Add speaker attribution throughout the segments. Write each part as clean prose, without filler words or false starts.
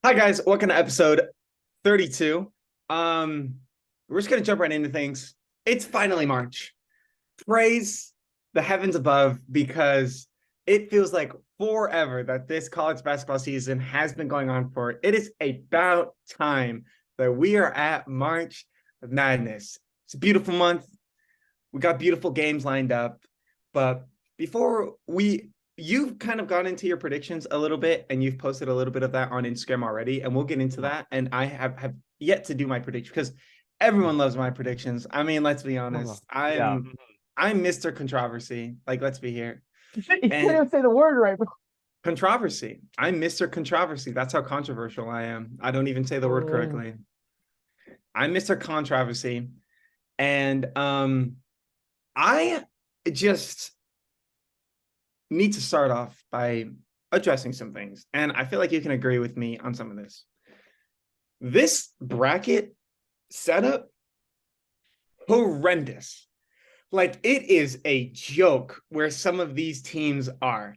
Speaker 1: Hi guys, welcome to episode 32. We're just gonna jump right into things. It's finally March. Praise the heavens above because it feels like forever that this college basketball season has been going on for. It is about time that we are at March Madness. It's a beautiful month. We got beautiful games lined up. But before you've kind of gone into your predictions a little bit and you've posted a little bit of that on Instagram already, and we'll get into that. And I have yet to do my prediction because everyone loves my predictions. I mean, let's be honest.
Speaker 2: Yeah.
Speaker 1: I'm Mr. Controversy. Like, let's be here.
Speaker 2: You can't
Speaker 1: And
Speaker 2: even say the word right, bro.
Speaker 1: controversy. I'm Mr. Controversy. That's how controversial I am. I don't even say the word correctly. I'm Mr. Controversy. And I just need to start off by addressing some things. And I feel like you can agree with me on some of this. This bracket setup, horrendous. Like, it is a joke where some of these teams are.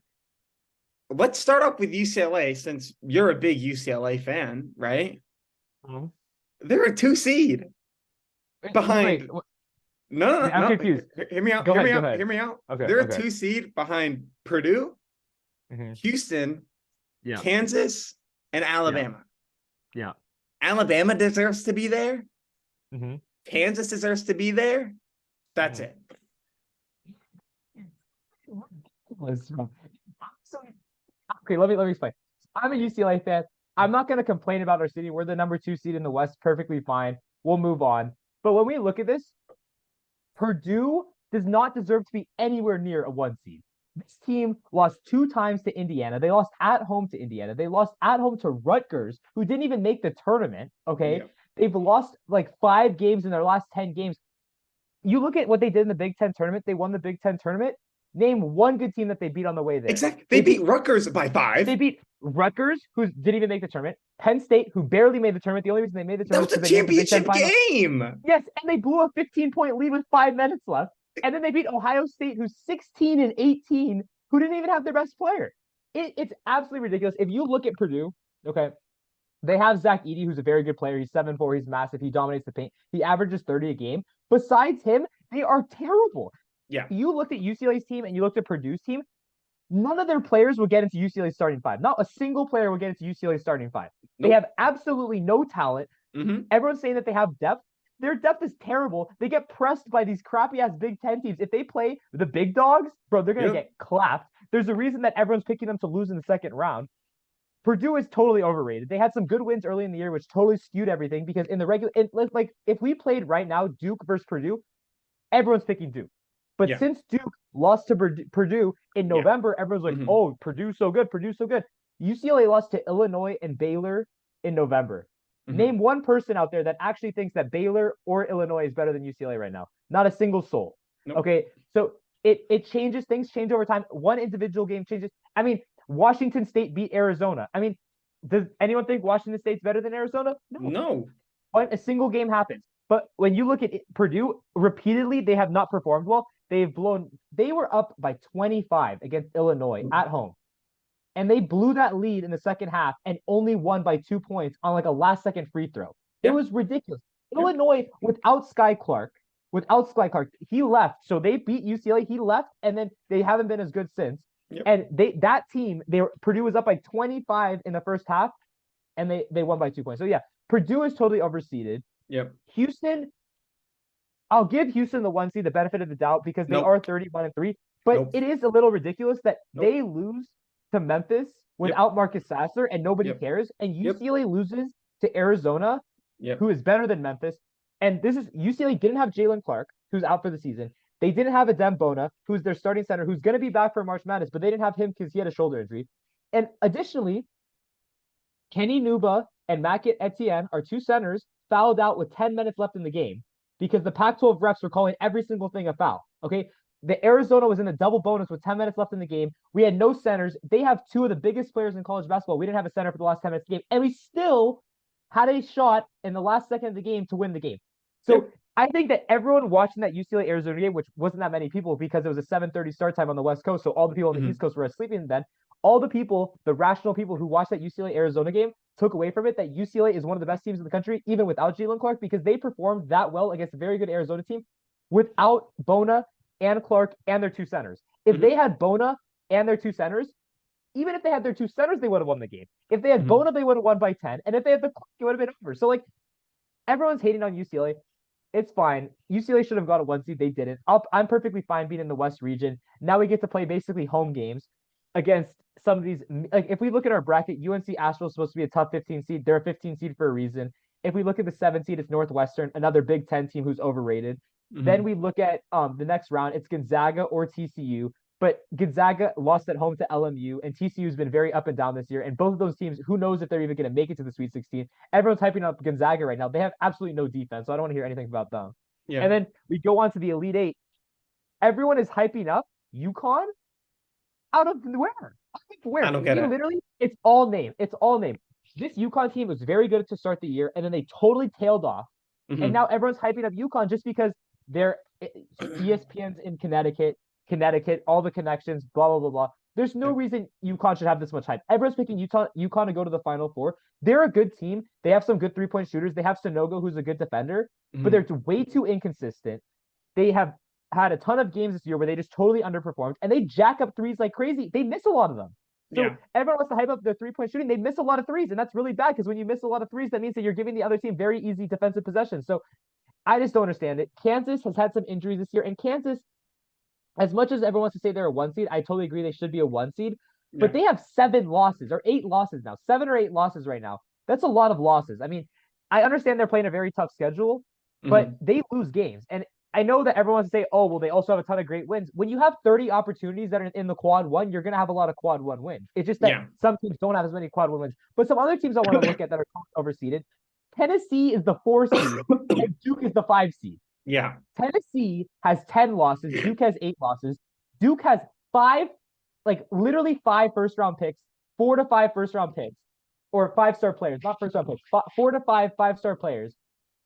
Speaker 1: Let's start off with UCLA, since you're a big UCLA fan, right?
Speaker 2: Mm-hmm.
Speaker 1: They're a 2 seed behind.
Speaker 2: Wait,
Speaker 1: No.
Speaker 2: I'm confused.
Speaker 1: Hear me out.
Speaker 2: Go
Speaker 1: hear
Speaker 2: ahead,
Speaker 1: me
Speaker 2: go
Speaker 1: out.
Speaker 2: ahead.
Speaker 1: Hear me out.
Speaker 2: Okay,
Speaker 1: They're a
Speaker 2: okay.
Speaker 1: 2 seed behind Purdue, Houston,
Speaker 2: Yeah.
Speaker 1: Kansas, and Alabama.
Speaker 2: Yeah.
Speaker 1: Alabama deserves to be there.
Speaker 2: Mm-hmm.
Speaker 1: Kansas deserves to be there. That's it.
Speaker 2: Okay, let me explain. I'm a UCLA fan. I'm not going to complain about our city. We're the number 2 seed in the West, perfectly fine. We'll move on. But when we look at this, Purdue does not deserve to be anywhere near a 1 seed. This team lost 2 times to Indiana. They lost at home to Indiana. They lost at home to Rutgers, who didn't even make the tournament. Okay.
Speaker 1: Yeah.
Speaker 2: They've lost like 5 games in their last 10 games. You look at what they did in the Big Ten tournament. They won the Big Ten tournament. Name one good team that they beat on the way there.
Speaker 1: Exactly. They beat Rutgers by 5.
Speaker 2: They beat Rutgers, who didn't even make the tournament. Penn State, who barely made the tournament. The only reason they made the
Speaker 1: That
Speaker 2: tournament
Speaker 1: was
Speaker 2: is
Speaker 1: a
Speaker 2: because they made the Big Ten
Speaker 1: championship
Speaker 2: final.
Speaker 1: game.
Speaker 2: Yes, and they blew a 15-point lead with 5 minutes left. And then they beat Ohio State, who's 16 and 18, who didn't even have their best player. It's absolutely ridiculous. If you look at Purdue, okay, they have Zach Edey, who's a very good player. He's 7'4", he's massive, he dominates the paint. He averages 30 a game. Besides him, they are terrible.
Speaker 1: Yeah.
Speaker 2: You looked at UCLA's team and you looked at Purdue's team. None of their players will get into UCLA's starting 5. Not a single player will get into UCLA's starting 5. Nope. They have absolutely no talent.
Speaker 1: Mm-hmm.
Speaker 2: Everyone's saying that they have depth. Their depth is terrible. They get pressed by these crappy-ass Big Ten teams. If they play the big dogs, bro, they're going to get clapped. There's a reason that everyone's picking them to lose in the second round. Purdue is totally overrated. They had some good wins early in the year, which totally skewed everything because in the regular, like if we played right now, Duke versus Purdue, everyone's picking Duke. But since Duke lost to Purdue in November, everyone's like, oh, Purdue's so good. Purdue's so good. UCLA lost to Illinois and Baylor in November. Name one person out there that actually thinks that Baylor or Illinois is better than UCLA right now. Not a single soul. Nope. Okay, so it changes. Things change over time. One individual game changes. I mean, Washington State beat Arizona. I mean, does anyone think Washington State's better than Arizona?
Speaker 1: No.
Speaker 2: A single game happens. But when you look at Purdue, repeatedly, they have not performed well. They were up by 25 against Illinois at home. And they blew that lead in the second half and only won by 2 points on like a last second free throw. It was ridiculous. Illinois without Sky Clark, he left. So they beat UCLA. He left, and then they haven't been as good since. And Purdue was up by 25 in the first half, and they won by 2 points. So yeah, Purdue is totally overseeded. Houston, I'll give Houston the 1 seed the benefit of the doubt because they are 31-3. But it is a little ridiculous that they lose to Memphis without Marcus Sasser and nobody cares. And UCLA loses to Arizona, who is better than Memphis. And this is UCLA didn't have Jalen Clark, who's out for the season. They didn't have Adem Bona, who's their starting center, who's going to be back for March Madness, but they didn't have him because he had a shoulder injury. And additionally, Kenny Nuba and Mackett Etienne, our 2 centers, fouled out with 10 minutes left in the game because the Pac-12 refs were calling every single thing a foul. Okay. The Arizona was in a double bonus with 10 minutes left in the game. We had no centers. They have 2 of the biggest players in college basketball. We didn't have a center for the last 10 minutes of the game. And we still had a shot in the last second of the game to win the game. So I think that everyone watching that UCLA Arizona game, which wasn't that many people because it was a 7:30 start time on the West Coast. So all the people on the East Coast were sleeping then. All the people, the rational people who watched that UCLA Arizona game took away from it that UCLA is one of the best teams in the country, even without Jalen Clark, because they performed that well against a very good Arizona team without Bona and Clark and their two centers. If they had Bona and their two centers, even if they had their two centers, they would have won the game. If they had Bona, they would have won by 10. And if they had the Clark, it would have been over. So, like, everyone's hating on UCLA. It's fine. UCLA should have got a 1 seed. They didn't. I'm perfectly fine being in the West region. Now we get to play basically home games against some of these. Like, if we look at our bracket, UNC Asheville is supposed to be a top 15 seed. They're a 15 seed for a reason. If we look at the 7 seed, it's Northwestern, another Big Ten team who's overrated. Then we look at the next round. It's Gonzaga or TCU. But Gonzaga lost at home to LMU, and TCU has been very up and down this year. And both of those teams, who knows if they're even going to make it to the Sweet 16. Everyone's hyping up Gonzaga right now. They have absolutely no defense, so I don't want to hear anything about them.
Speaker 1: Yeah.
Speaker 2: And then we go on to the Elite Eight. Everyone is hyping up UConn out of where? Where?
Speaker 1: I don't get it.
Speaker 2: Literally, it's all name. It's all name. This UConn team was very good to start the year, and then they totally tailed off. And now everyone's hyping up UConn just because they're ESPN's in Connecticut, all the connections, blah, blah, blah, blah. There's no reason UConn should have this much hype. Everyone's picking UConn to go to the Final Four. They're a good team. They have some good three-point shooters. They have Sonogo, who's a good defender, but they're way too inconsistent. They have had a ton of games this year where they just totally underperformed, and they jack up threes like crazy. They miss a lot of them. So everyone wants to hype up their three-point shooting. They miss a lot of threes, and that's really bad because when you miss a lot of threes, that means that you're giving the other team very easy defensive possessions. So I just don't understand it. Kansas has had some injuries this year, and Kansas, as much as everyone wants to say they're a 1 seed, I totally agree they should be a 1 seed, but they have 7 losses or 8 losses now, 7 or 8 losses right now. That's a lot of losses. I mean, I understand they're playing a very tough schedule, but they lose games. And I know that everyone wants to say, oh, well, they also have a ton of great wins. When you have 30 opportunities that are in the quad 1, you're going to have a lot of quad 1 wins. It's just that some teams don't have as many quad 1 wins. But some other teams I want to look at that are overseeded. Tennessee is the 4 seed, and Duke is the 5 seed.
Speaker 1: Yeah.
Speaker 2: Tennessee has 10 losses. Duke has 8 losses. Duke has 5, like literally 5 first-round picks, 4 to 5 first-round picks, or 5-star players, not first-round picks, 4 to 5 5-star players,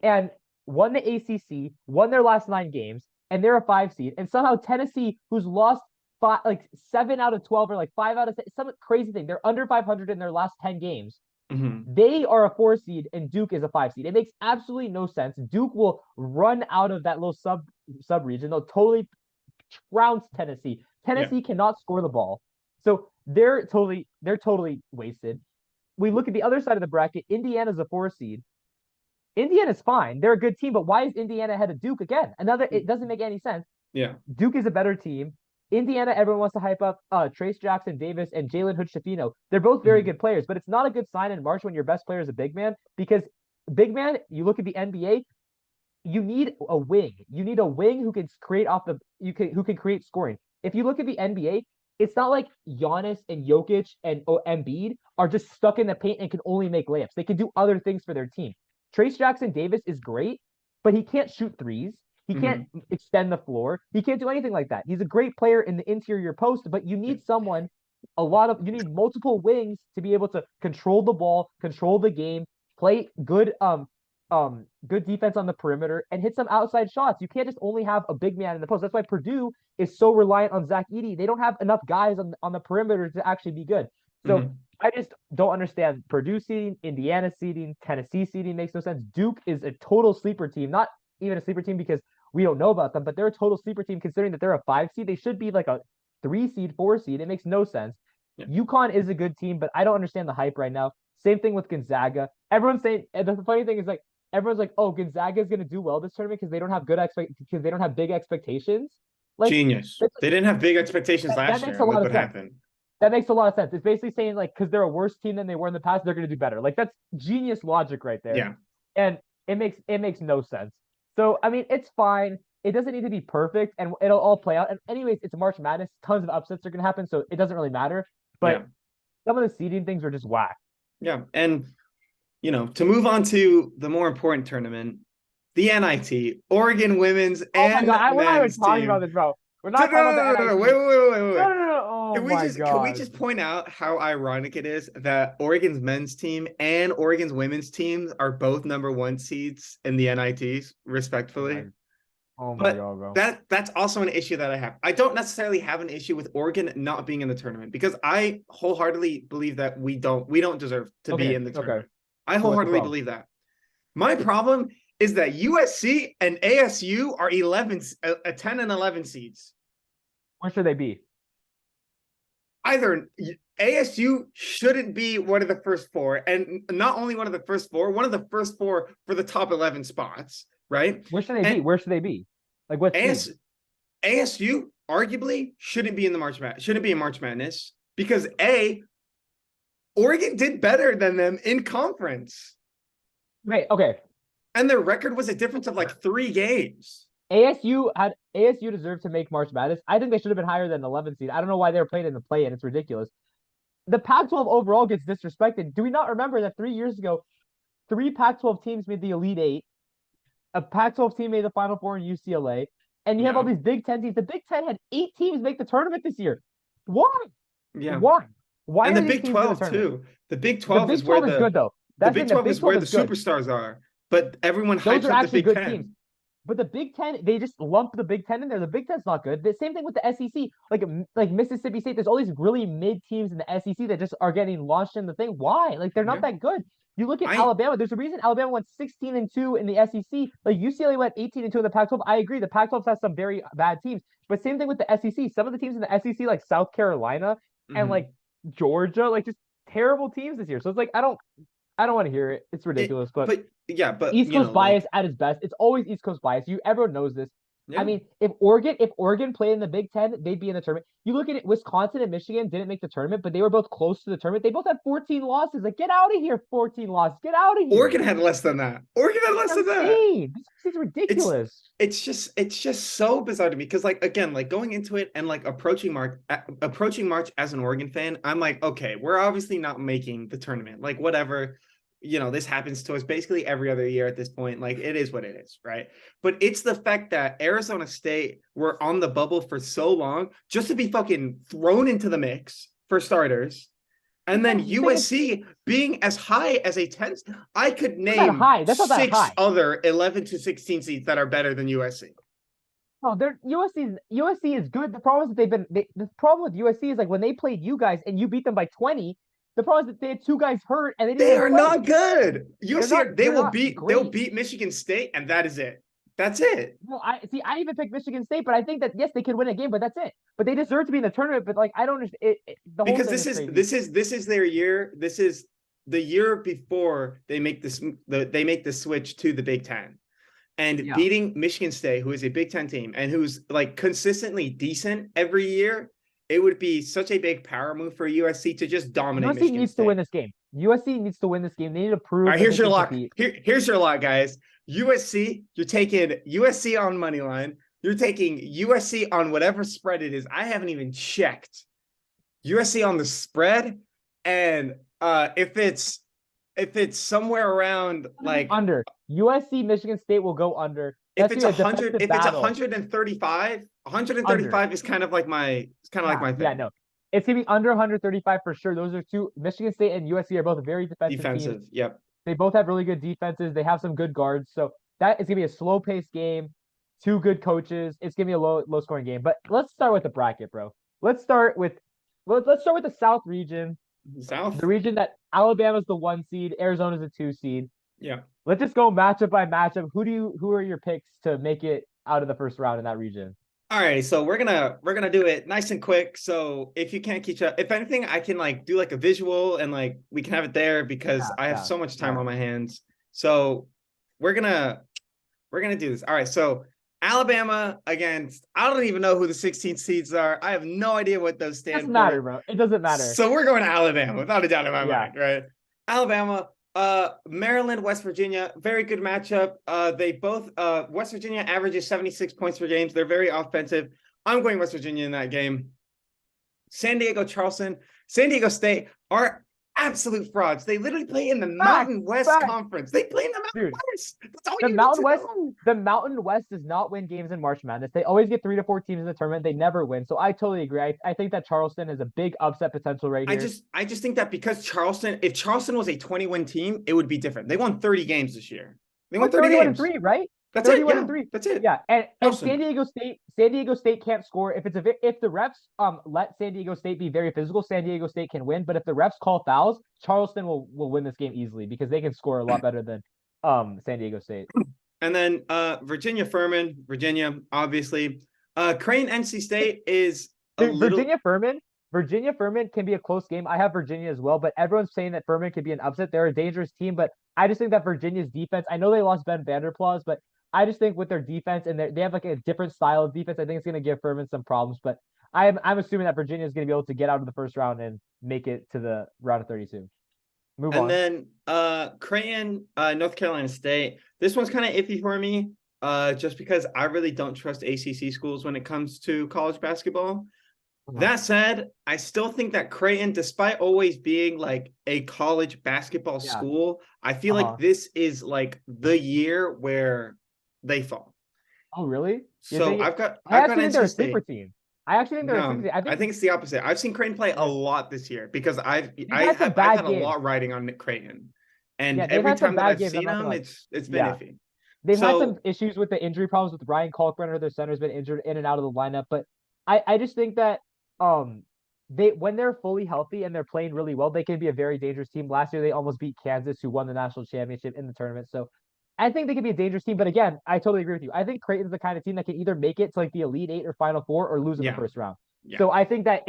Speaker 2: and won the ACC, won their last 9 games, and they're a 5 seed. And somehow Tennessee, who's lost 7 out of 12 or like 5 out of 6, some crazy thing, they're under 500 in their last 10 games. They are a 4 seed and Duke is a 5 seed. It makes absolutely no sense. Duke will run out of that little sub region. They'll totally trounce Tennessee. Tennessee cannot score the ball. So they're totally wasted. We look at the other side of the bracket. Indiana's a 4 seed. Indiana's fine. They're a good team, but why is Indiana ahead of Duke again? It doesn't make any sense.
Speaker 1: Yeah.
Speaker 2: Duke is a better team. Indiana, everyone wants to hype up Trace Jackson Davis and Jalen Hood-Schifino. They're both very good players, but it's not a good sign in March when your best player is a big man, because big man, you look at the NBA, you need a wing. You need a wing who can create who can create scoring. If you look at the NBA, it's not like Giannis and Jokic and Embiid are just stuck in the paint and can only make layups. They can do other things for their team. Trace Jackson Davis is great, but he can't shoot threes. He can't extend the floor. He can't do anything like that. He's a great player in the interior post, but you need you need multiple wings to be able to control the ball, control the game, play good defense on the perimeter, and hit some outside shots. You can't just only have a big man in the post. That's why Purdue is so reliant on Zach Edey. They don't have enough guys on the perimeter to actually be good. So I just don't understand Purdue seeding, Indiana seeding, Tennessee seeding makes no sense. Duke is a total sleeper team, not even a sleeper team because we don't know about them, but they're a total sleeper team considering that they're a 5 seed. They should be like a 3 seed, 4 seed. It makes no sense. UConn is a good team, but I don't understand the hype right now. Same thing with Gonzaga. Everyone's saying, and the funny thing is like, everyone's like, oh, Gonzaga is going to do well this tournament because they don't have because they don't have big expectations. Like,
Speaker 1: genius. They didn't have big expectations last year. Look what happened.
Speaker 2: That makes a lot of sense. It's basically saying like, because they're a worse team than they were in the past, they're going to do better. Like that's genius logic right there.
Speaker 1: Yeah.
Speaker 2: And it makes no sense. So, I mean, it's fine. It doesn't need to be perfect, and it'll all play out. And anyways, it's March Madness. Tons of upsets are going to happen, so it doesn't really matter. But some of the seeding things are just whack.
Speaker 1: Yeah, and, to move on to the more important tournament, the NIT, Oregon women's and men's
Speaker 2: we're not even talking
Speaker 1: team.
Speaker 2: about this, bro. We're not talking about the NIT.
Speaker 1: Wait.
Speaker 2: No. Oh,
Speaker 1: Can we just point out how ironic it is that Oregon's men's team and Oregon's women's teams are both number 1 seeds in the NITs, respectfully?
Speaker 2: Oh my
Speaker 1: But
Speaker 2: God, bro.
Speaker 1: that's also an issue that I have. I don't necessarily have an issue with Oregon not being in the tournament because I wholeheartedly believe that we don't deserve to be
Speaker 2: Okay,
Speaker 1: in the
Speaker 2: okay.
Speaker 1: tournament. I
Speaker 2: So what's the
Speaker 1: wholeheartedly
Speaker 2: problem?
Speaker 1: believe that. My problem is that USC and ASU are 10 and 11 seeds.
Speaker 2: Where should they be?
Speaker 1: Either ASU shouldn't be one of the first four, and not only one of the first four, one of the first four for the top 11 spots, right?
Speaker 2: Where should they be?
Speaker 1: And
Speaker 2: Where should they be? Like what seed?
Speaker 1: AS, ASU arguably shouldn't be in the shouldn't be in March Madness because Oregon did better than them in conference,
Speaker 2: Okay, okay.
Speaker 1: and their record was a difference of like 3 games.
Speaker 2: ASU deserved to make March Madness. I think they should have been higher than 11 seed. I don't know why they were playing in the play, and it's ridiculous. The Pac-12 overall gets disrespected. Do we not remember that 3 years ago, three Pac-12 teams made the Elite Eight, a Pac-12 team made the Final Four in UCLA, and you have all
Speaker 1: Yeah,
Speaker 2: these Big Ten teams. The Big Ten had 8 teams make the tournament this year. Why?
Speaker 1: yeah,
Speaker 2: Why? Why
Speaker 1: and
Speaker 2: are
Speaker 1: the
Speaker 2: these
Speaker 1: Big
Speaker 2: teams in the
Speaker 1: 12
Speaker 2: tournament?
Speaker 1: too. The Big
Speaker 2: The
Speaker 1: 12 is
Speaker 2: Big
Speaker 1: where
Speaker 2: 12 is good though.
Speaker 1: the
Speaker 2: That's the
Speaker 1: Big
Speaker 2: thing. The
Speaker 1: 12
Speaker 2: Big
Speaker 1: is where
Speaker 2: 12
Speaker 1: the
Speaker 2: is good.
Speaker 1: superstars are, but everyone
Speaker 2: Those
Speaker 1: hypes
Speaker 2: are
Speaker 1: up the
Speaker 2: actually
Speaker 1: Big
Speaker 2: good teams.
Speaker 1: 10.
Speaker 2: But the Big Ten, they just lump the Big Ten in there. The Big Ten's not good. The same thing with the SEC. Like Mississippi State, there's all these really mid teams in the SEC that just are getting launched in the thing. Why? Like they're not
Speaker 1: Yeah,
Speaker 2: that good. You look at
Speaker 1: I
Speaker 2: Alabama. There's a reason Alabama went 16-2 in the SEC. Like UCLA went 18-2 in the Pac-12. I agree. The Pac-12 has some very bad teams, but same thing with the SEC. Some of the teams in the SEC, like South Carolina and
Speaker 1: mhm.
Speaker 2: like Georgia, like just terrible teams this year. So it's like I don't want to hear it. It's
Speaker 1: It,
Speaker 2: ridiculous, but
Speaker 1: but yeah, but
Speaker 2: East Coast bias
Speaker 1: like
Speaker 2: at its best. It's always East Coast bias. Everyone knows this. I
Speaker 1: yeah,
Speaker 2: mean, if Oregon played in the Big Ten, they'd be in the tournament. You look at it, Wisconsin and Michigan didn't make the tournament, but they were both close to the tournament. They both had 14 losses. Like, get out of here, 14 losses. Get out of here.
Speaker 1: Oregon had less than that. Oregon had less
Speaker 2: I'm
Speaker 1: than that.
Speaker 2: saying this is
Speaker 1: It's
Speaker 2: ridiculous.
Speaker 1: it's just so bizarre to me because like again like going into it and like approaching March as an Oregon fan, I'm like, okay, we're obviously not making the tournament, like whatever, this happens to us basically every other year at this point, like it is what it is, right? But it's the fact that Arizona State were on the bubble for so long just to be fucking thrown into the mix for starters, and then
Speaker 2: The thing is,
Speaker 1: USC being as high as a 10, I could
Speaker 2: not that
Speaker 1: name
Speaker 2: high. That's not that
Speaker 1: six
Speaker 2: high.
Speaker 1: other 11 to 16 seeds that are better than USC.
Speaker 2: No, they're USC is good. The problem is that the problem with USC is like when they played you guys and you beat them by 20. The problem is that they had two guys hurt and they didn't
Speaker 1: They
Speaker 2: even
Speaker 1: are
Speaker 2: play.
Speaker 1: not good. USC,
Speaker 2: They're not
Speaker 1: they'll
Speaker 2: great.
Speaker 1: beat Michigan State, and that is it. That's it.
Speaker 2: Well, I even picked Michigan State, but I think that yes, they could win a game, but that's it. But they deserve to be in the tournament. But like, I don't understand. The whole
Speaker 1: Because
Speaker 2: thing
Speaker 1: this
Speaker 2: is
Speaker 1: is
Speaker 2: crazy.
Speaker 1: this is their year. This is the year before they make the switch to the Big Ten. And
Speaker 2: Yeah,
Speaker 1: beating Michigan State, who is a Big Ten team and who's like consistently decent every year, it would be such a big power move for USC to just dominate
Speaker 2: USC
Speaker 1: Michigan
Speaker 2: needs to win
Speaker 1: State.
Speaker 2: this game. USC needs to win this game. They need to
Speaker 1: All
Speaker 2: prove
Speaker 1: right,
Speaker 2: that
Speaker 1: here's
Speaker 2: they
Speaker 1: your
Speaker 2: can
Speaker 1: lock.
Speaker 2: compete.
Speaker 1: Here's your lock, guys. USC, you're taking USC on money line. You're taking USC on whatever spread it is. I haven't even checked USC on the spread, and if it's somewhere around like
Speaker 2: Under USC, Michigan State will go under.
Speaker 1: if
Speaker 2: That's
Speaker 1: it's
Speaker 2: gonna be a
Speaker 1: 100,
Speaker 2: defensive
Speaker 1: if it's
Speaker 2: battle.
Speaker 1: 135,
Speaker 2: Under.
Speaker 1: 135 is kind of like my
Speaker 2: Yeah,
Speaker 1: thing.
Speaker 2: no. It's gonna be under 135 for sure. Those are two. Michigan State and USC are both very defensive teams.
Speaker 1: Defensive. Yep.
Speaker 2: They both have really good defenses. They have some good guards. So that is gonna be a slow paced game. Two good coaches. It's gonna be a low scoring game. But let's start with the bracket, bro. Let's start with let's start with the South region,
Speaker 1: South.
Speaker 2: the region that Alabama's the 1 seed, Arizona's the 2 seed.
Speaker 1: Yeah.
Speaker 2: Let's just go matchup by matchup. Who are your picks to make it out of the first round in that region?
Speaker 1: All right, so we're gonna do it nice and quick. So if you can't keep up, if anything, I can like do like a visual and like we can have it there because I have
Speaker 2: Yeah.
Speaker 1: so much
Speaker 2: All
Speaker 1: time
Speaker 2: right.
Speaker 1: on my hands. So we're gonna do this. All right, so Alabama against I don't even know who the 16 seeds are. I have no idea what those
Speaker 2: It doesn't
Speaker 1: stand
Speaker 2: matter,
Speaker 1: for.
Speaker 2: bro. It doesn't matter.
Speaker 1: So we're going to Alabama without a doubt in my
Speaker 2: Yeah.
Speaker 1: mind, right? Alabama, Maryland, West Virginia, very good matchup. They both West Virginia averages 76 points per game. They're very offensive. I'm going West Virginia in that game. San Diego, Charleston, San Diego State are absolute frauds. They literally play in the Mountain West
Speaker 2: Fact.
Speaker 1: Conference. They play in the Mountain
Speaker 2: Dude,
Speaker 1: West. That's all
Speaker 2: the
Speaker 1: you
Speaker 2: Mountain
Speaker 1: need to
Speaker 2: West,
Speaker 1: know.
Speaker 2: the Mountain West does not win games in March Madness. They always get 3 to 4 teams in the tournament. They never win. So I totally agree. I think that Charleston has a big upset potential right here.
Speaker 1: I just think that because if Charleston was a 20-win team, it would be different. They won 30 games this year. They won 30
Speaker 2: 31 and
Speaker 1: games.
Speaker 2: 3, right?
Speaker 1: That's it.
Speaker 2: 31
Speaker 1: Yeah,
Speaker 2: and 3.
Speaker 1: that's it.
Speaker 2: Yeah, and
Speaker 1: Charleston.
Speaker 2: San Diego State can't score. If the refs let San Diego State be very physical, San Diego State can win. But if the refs call fouls, Charleston will win this game easily because they can score a lot better than San Diego State.
Speaker 1: And then Virginia Furman, Virginia, obviously. Crane NC State is a little.
Speaker 2: Virginia Furman can be a close game. I have Virginia as well, but everyone's saying that Furman could be an upset. They're a dangerous team, but I just think that Virginia's defense. I know they lost Ben Vanderplas, but I just think with their defense and they have like a different style of defense, I think it's going to give Furman some problems. But I'm assuming that Virginia is going to be able to get out of the first round and make it to the round of 32. Move
Speaker 1: And
Speaker 2: on.
Speaker 1: then Creighton, North Carolina State. This one's kind of iffy for me, just because I really don't trust ACC schools when it comes to college basketball. That said, I still think that Creighton, despite always being like a college basketball
Speaker 2: Yeah.
Speaker 1: school, I feel like this is like the year where they fall.
Speaker 2: Oh, really?
Speaker 1: So
Speaker 2: I
Speaker 1: I've got
Speaker 2: actually think they're a
Speaker 1: NC State.
Speaker 2: sleeper team. I actually think they're a sleeper team.
Speaker 1: I think it's the opposite. I've seen Creighton play a lot this year because I've
Speaker 2: had
Speaker 1: had a
Speaker 2: games.
Speaker 1: lot riding on Creighton, and
Speaker 2: Yeah,
Speaker 1: every
Speaker 2: had some
Speaker 1: time that
Speaker 2: bad
Speaker 1: I've
Speaker 2: games, I'm
Speaker 1: seen
Speaker 2: not gonna
Speaker 1: them,
Speaker 2: lie.
Speaker 1: it's been
Speaker 2: Yeah.
Speaker 1: iffy.
Speaker 2: They've had
Speaker 1: So
Speaker 2: some issues with the injury problems with Ryan Kalkbrenner. Their center's been injured in and out of the lineup, but I just think that they when they're fully healthy and they're playing really well, they can be a very dangerous team. Last year they almost beat Kansas, who won the national championship in the tournament. So I think they can be a dangerous team. But again, I totally agree with you. I think Creighton's the kind of team that can either make it to like the Elite Eight or Final Four or lose in the
Speaker 1: yeah,
Speaker 2: first round.
Speaker 1: yeah,
Speaker 2: So I think that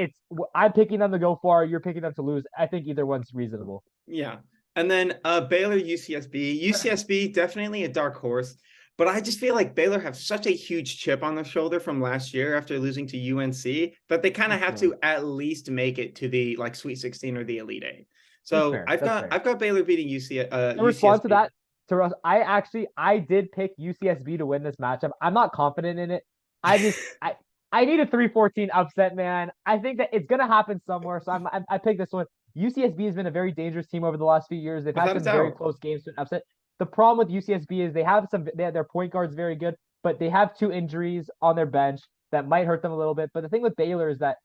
Speaker 2: I'm picking them to go far. You're picking them to lose. I think either one's reasonable.
Speaker 1: yeah. And then Baylor UCSB. UCSB definitely a dark horse, but I just feel like Baylor have such a huge chip on their shoulder from last year after losing to UNC that they kind of have to at least make it to the like Sweet 16 or the Elite Eight. So I've got Baylor beating UCSB.
Speaker 2: In response to that, to Russ, I did pick UCSB to win this matchup. I'm not confident in it. I need a 3-14 upset, man. I think that it's gonna happen somewhere. So I picked this one. UCSB has been a very dangerous team over the last few years. They've had some very close games to an upset. The problem with UCSB is they have their point guards very good, but they have 2 injuries on their bench that might hurt them a little bit. But the thing with Baylor is that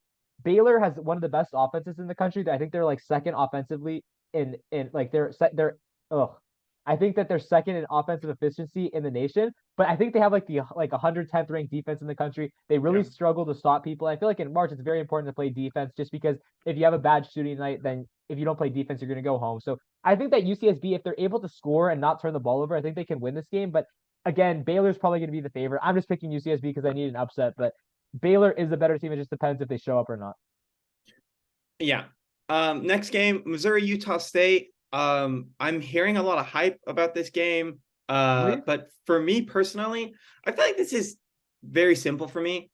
Speaker 2: Baylor has one of the best offenses in the country. I think they're like second offensively in like they're I think that they're second in offensive efficiency in the nation, but I think they have like the 110th ranked defense in the country. They really struggle to stop people. I feel like in March it's very important to play defense just because if you have a bad shooting night, then if you don't play defense, you're going to go home. So I think that UCSB, if they're able to score and not turn the ball over, I think they can win this game. But again, Baylor's probably going to be the favorite. I'm just picking UCSB because I need an upset, but Baylor is the better team. It just depends if they show up or not.
Speaker 1: Yeah. Next game, Missouri, Utah State. I'm hearing a lot of hype about this game. But for me personally, I feel like this is very simple for me.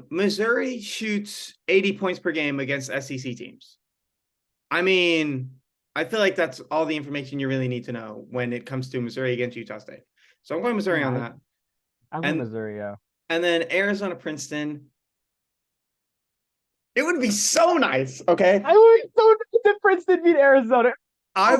Speaker 1: Missouri shoots 80 points per game against SEC teams. I mean, I feel like that's all the information you really need to know when it comes to Missouri against Utah State. So I'm going Missouri on that.
Speaker 2: I'm going Missouri, yeah.
Speaker 1: And then Arizona, Princeton. It would be so nice, okay?
Speaker 2: I would be so nice if Princeton beat Arizona.
Speaker 1: I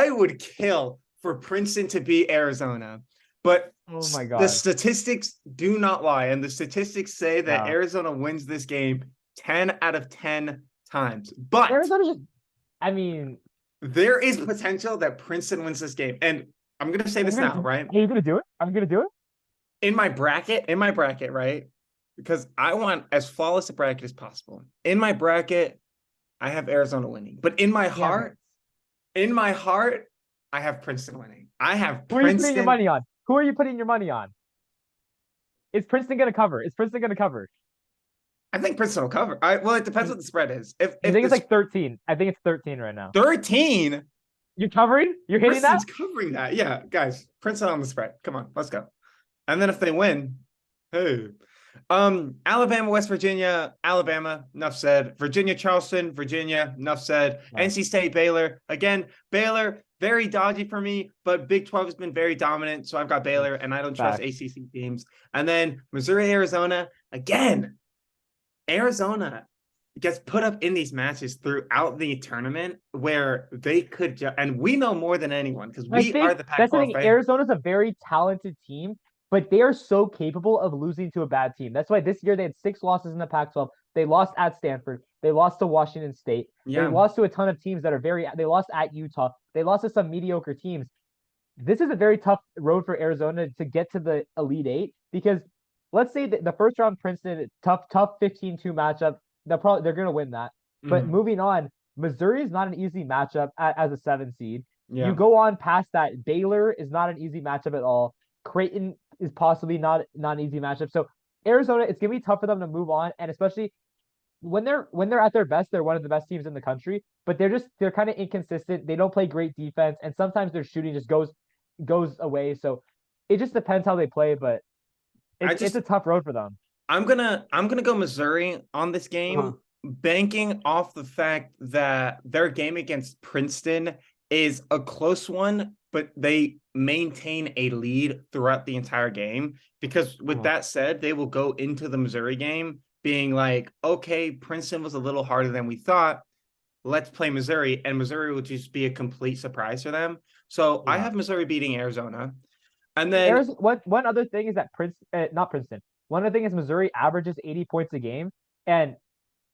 Speaker 1: would kill for Princeton to beat Arizona. But
Speaker 2: oh my God,
Speaker 1: the statistics do not lie. And the statistics say that Arizona wins this game 10 out of 10 times. But
Speaker 2: Arizona just, I mean,
Speaker 1: there is potential that Princeton wins this game. And I'm going to say this now, right?
Speaker 2: Are you going to do it? I'm going to do it.
Speaker 1: In my bracket, right? Because I want as flawless a bracket as possible. In my bracket, I have Arizona winning. But in my heart, I have Princeton winning. I have Princeton.
Speaker 2: Who are you putting your money on? Who are you putting your money on? Is Princeton going to cover? I
Speaker 1: think Princeton will cover. Well, it depends what the spread is.
Speaker 2: I think it's like 13. I think it's 13 right now.
Speaker 1: 13?
Speaker 2: You're covering? You're hitting
Speaker 1: Princeton's covering that. Yeah, guys. Princeton on the spread. Come on, let's go. And then if they win, hey. Alabama, West Virginia, Alabama, enough said. Virginia, Charleston, Virginia, enough said. NC State, Baylor. Again, Baylor, very dodgy for me, but Big 12 has been very dominant. So I've got Baylor, and I don't trust ACC teams. And then Missouri, Arizona. Again, Arizona gets put up in these matches throughout the tournament where they could, and we know more than anyone because we are the Pac-12.
Speaker 2: That's the thing. Arizona's a very talented team, but they are so capable of losing to a bad team. That's why this year they had 6 losses in the Pac-12. They lost at Stanford. They lost to Washington State. Yeah. They lost to a ton of teams that are they lost at Utah. They lost to some mediocre teams. this is a very tough road for Arizona to get to the Elite Eight because let's say that the first round Princeton tough 15-2 matchup. They're gonna win that. But
Speaker 1: Mhm.
Speaker 2: moving on, Missouri is not an easy matchup as a 7 seed. You
Speaker 1: Yeah.
Speaker 2: go on past that, Baylor is not an easy matchup at all. Creighton is possibly not an easy matchup. So Arizona, it's gonna be tough for them to move on, and especially when they're at their best, they're one of the best teams in the country. But they're kind of inconsistent. They don't play great defense, and sometimes their shooting just goes away. So it just depends how they play, but
Speaker 1: I
Speaker 2: it's
Speaker 1: just
Speaker 2: a tough road for them.
Speaker 1: I'm gonna go Missouri on this
Speaker 2: Uh-huh.
Speaker 1: game, banking off the fact that their game against Princeton is a close one, but they maintain a lead throughout the entire game. Because with
Speaker 2: Uh-huh.
Speaker 1: that said, they will go into the Missouri game being like, okay, Princeton was a little harder than we thought. Let's play Missouri, and Missouri will just be a complete surprise for them. So I
Speaker 2: Yeah.
Speaker 1: have Missouri beating Arizona. And then
Speaker 2: There's one other thing is that not Princeton. One other thing is Missouri averages 80 points a game, and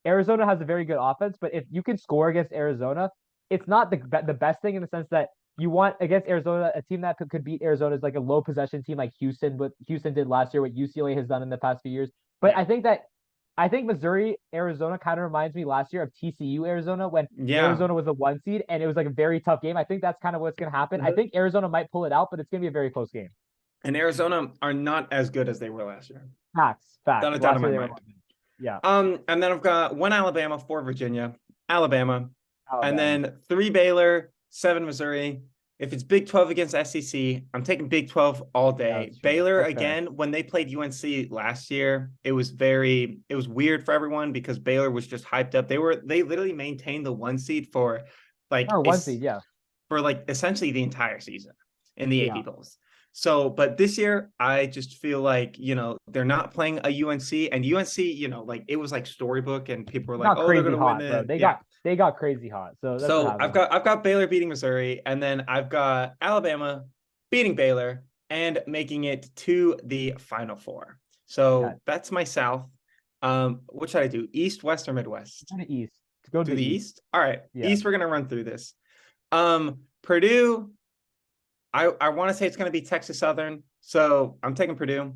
Speaker 2: Arizona has a very good offense. But if you can score against Arizona, it's not the best thing in the sense that you want against Arizona a team that could beat Arizona is like a low possession team like Houston, what Houston did last year, what UCLA has done in the past few years. But
Speaker 1: yeah,
Speaker 2: I think Missouri Arizona kind of reminds me last year of TCU Arizona when
Speaker 1: yeah.
Speaker 2: Arizona was a 1 seed and it was like a very tough game. I think that's kind of what's going to happen. I
Speaker 1: Mhm.
Speaker 2: think Arizona might pull it out, but it's going to be a very close game.
Speaker 1: And Arizona are not as good as they were last year.
Speaker 2: Facts.
Speaker 1: Not a doubt in
Speaker 2: Last year
Speaker 1: my
Speaker 2: they were
Speaker 1: mind.
Speaker 2: yeah,
Speaker 1: And then I've got one Alabama, four Virginia, Alabama, and
Speaker 2: Alabama.
Speaker 1: then three Baylor, seven Missouri. If it's Big 12 against SEC, I'm taking Big 12 all
Speaker 2: Yeah,
Speaker 1: day.
Speaker 2: that's true.
Speaker 1: Baylor
Speaker 2: That's fair.
Speaker 1: again, when they played UNC last year, it was weird for everyone because Baylor was just hyped up. They literally maintained the one seed for like
Speaker 2: Or one
Speaker 1: it's
Speaker 2: seed, yeah.
Speaker 1: for like essentially the entire season in the AP
Speaker 2: Yeah.
Speaker 1: polls. So, but this year, I just feel like, they're not playing a UNC and UNC, like it was like storybook and people were like,
Speaker 2: Got
Speaker 1: oh, they're going
Speaker 2: crazy
Speaker 1: to win
Speaker 2: hot, bro.
Speaker 1: it. Yeah.
Speaker 2: They got crazy hot. So that's what
Speaker 1: So I've
Speaker 2: happened.
Speaker 1: got I've got Baylor beating Missouri, and then I've got Alabama beating Baylor and making it to the Final Four.
Speaker 2: Yeah.
Speaker 1: So that's my South. What should I do? East, West, or Midwest?
Speaker 2: Go to the East. Go to
Speaker 1: Do
Speaker 2: the
Speaker 1: the
Speaker 2: East.
Speaker 1: East? All right.
Speaker 2: Yeah.
Speaker 1: East, we're gonna run through this. Purdue, I want to say it's going to be Texas Southern, so I'm taking Purdue.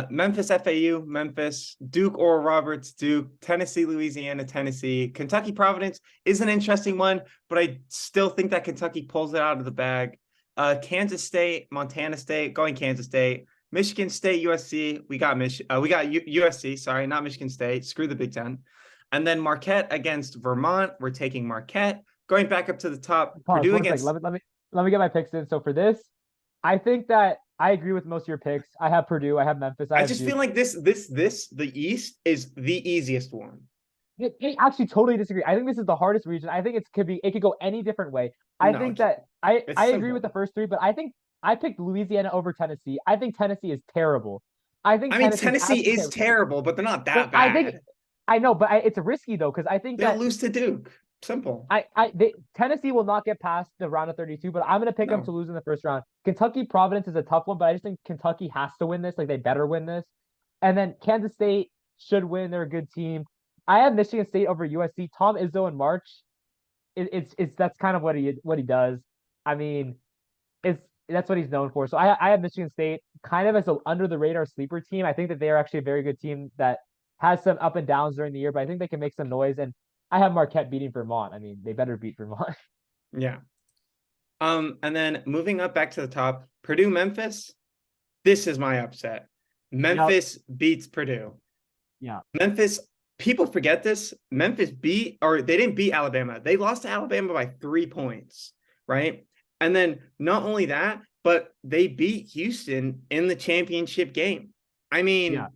Speaker 1: Memphis FAU, Memphis, Duke Oral Roberts, Duke, Tennessee, Louisiana, Tennessee, Kentucky Providence is an interesting one, but I still think that Kentucky pulls it out of the bag. Kansas State, Montana State, going Kansas State, Michigan State, USC. We got USC. Sorry, not Michigan State. Screw the Big Ten. And then Marquette against Vermont. We're taking Marquette. Going back up to the top,
Speaker 2: Pause.
Speaker 1: Purdue
Speaker 2: 1 second.
Speaker 1: against
Speaker 2: Let me get my picks in. So for this, I think that I agree with most of your picks. I have Purdue, I have Memphis, I
Speaker 1: I
Speaker 2: have
Speaker 1: just feel
Speaker 2: Duke.
Speaker 1: like the East is the easiest one.
Speaker 2: I actually totally disagree. I think this is the hardest region. I think it could go any different way. I
Speaker 1: No,
Speaker 2: think that I
Speaker 1: it's
Speaker 2: I agree with the
Speaker 1: simple.
Speaker 2: first three, but I think I picked Louisiana over Tennessee. I think Tennessee is terrible. I think
Speaker 1: I mean,
Speaker 2: Tennessee is
Speaker 1: Tennessee
Speaker 2: absolutely
Speaker 1: is
Speaker 2: terrible.
Speaker 1: terrible, but they're not
Speaker 2: But
Speaker 1: that
Speaker 2: I think
Speaker 1: bad.
Speaker 2: I know, but it's risky though because I think
Speaker 1: They'll
Speaker 2: that
Speaker 1: lose to Duke. Simple.
Speaker 2: Tennessee will not get past the round of 32, but I'm gonna pick them to
Speaker 1: No.
Speaker 2: lose in the first round. Kentucky Providence is a tough one, but I just think Kentucky has to win this. Like they better win this. And then Kansas State should win. They're a good team. I have Michigan State over USC. Tom Izzo in March. It's that's kind of what he does. I mean, it's that's what he's known for. So I have Michigan State kind of as an under the radar sleeper team. I think that they are actually a very good team that has some up and downs during the year, but I think they can make some noise. And I have Marquette beating Vermont. I mean, they better beat Vermont.
Speaker 1: Yeah. And then moving up back to the top, Purdue, Memphis. This is my upset.
Speaker 2: Yep.
Speaker 1: Memphis beats Purdue.
Speaker 2: Yeah.
Speaker 1: Memphis, people forget this. They didn't beat Alabama. They lost to Alabama by 3 points, right? And then not only that, but they beat Houston in the championship game. I
Speaker 2: Yeah.
Speaker 1: mean,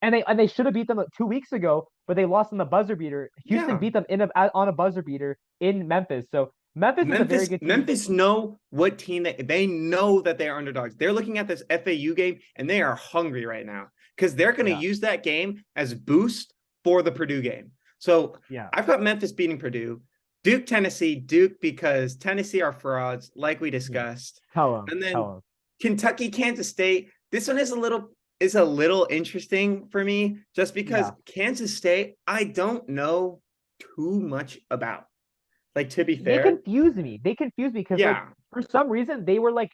Speaker 2: And they should have beat them 2 weeks ago, but they lost in the buzzer beater. Houston
Speaker 1: yeah,
Speaker 2: beat them on a buzzer beater in Memphis. So Memphis is a very
Speaker 1: Memphis,
Speaker 2: good team.
Speaker 1: Memphis know what team they know that they are underdogs. They're looking at this FAU game and they are hungry right now because they're going to
Speaker 2: Yeah.
Speaker 1: use that game as boost for the Purdue game. So
Speaker 2: Yeah.
Speaker 1: I've got Memphis beating Purdue, Duke, Tennessee, Duke because Tennessee are frauds, like we
Speaker 2: Yeah.
Speaker 1: discussed,
Speaker 2: Tell them.
Speaker 1: and then
Speaker 2: Tell them.
Speaker 1: Kentucky, Kansas State. This one is a little interesting for me just because
Speaker 2: Yeah.
Speaker 1: Kansas State I don't know too much about. Like to be
Speaker 2: They
Speaker 1: fair,
Speaker 2: confuse me. They confuse me because like
Speaker 1: yeah.
Speaker 2: for some reason they were like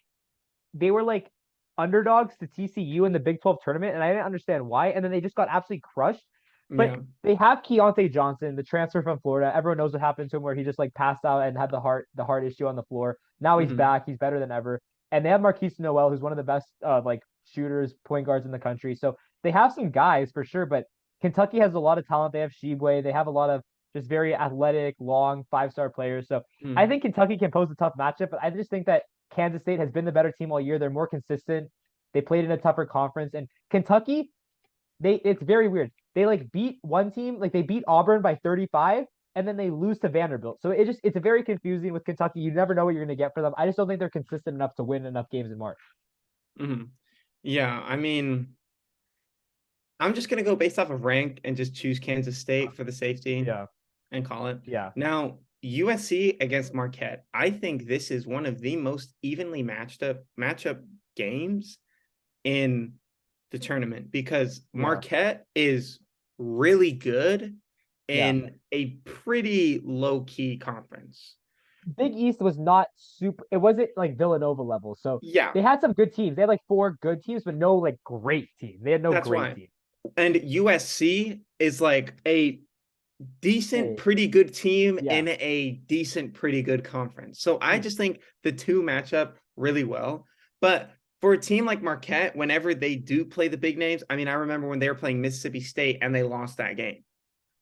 Speaker 2: they were like underdogs to TCU in the Big 12 tournament, and I didn't understand why. And then they just got absolutely crushed. But
Speaker 1: Yeah.
Speaker 2: they have Keontae Johnson, the transfer from Florida. Everyone knows what happened to him, where he just like passed out and had the heart issue on the floor. Now he's
Speaker 1: Hmm.
Speaker 2: back. He's better than ever. And they have Marquise Noel, who's one of the best like shooters, point guards in the country. So they have some guys for sure. But Kentucky has a lot of talent. They have Sheboy. They have a lot of just very athletic, long 5-star players. So I think Kentucky can pose a tough matchup. But I just think that Kansas State has been the better team all year. They're more consistent. They played in a tougher conference, and Kentucky, it's very weird. They like beat one team, like they beat Auburn by 35, and then they lose to Vanderbilt. So it's very confusing with Kentucky. You never know what you're gonna get for them. I just don't think they're consistent enough to win enough games in March.
Speaker 1: Hmm. Yeah, I mean, I'm just gonna go based off of rank and just choose Kansas State for the safety
Speaker 2: Yeah,
Speaker 1: and call it.
Speaker 2: yeah,
Speaker 1: Now, USC against Marquette. I think this is one of the most evenly matchup games in the tournament because
Speaker 2: yeah,
Speaker 1: Marquette is really good
Speaker 2: yeah.
Speaker 1: in a pretty low-key conference.
Speaker 2: Big East was not super. It wasn't like Villanova level. So
Speaker 1: Yeah,
Speaker 2: they had some good teams. They had like 4 good teams, but no like great team. They had no
Speaker 1: that's
Speaker 2: great
Speaker 1: why.
Speaker 2: team.
Speaker 1: And USC is like a decent,
Speaker 2: Hey,
Speaker 1: pretty good team
Speaker 2: yeah.
Speaker 1: in a decent, pretty good conference. So I
Speaker 2: Hmm.
Speaker 1: just think the two match up really well. But for a team like Marquette, whenever they do play the big names, I mean, I remember when they were playing Mississippi State and they lost that game.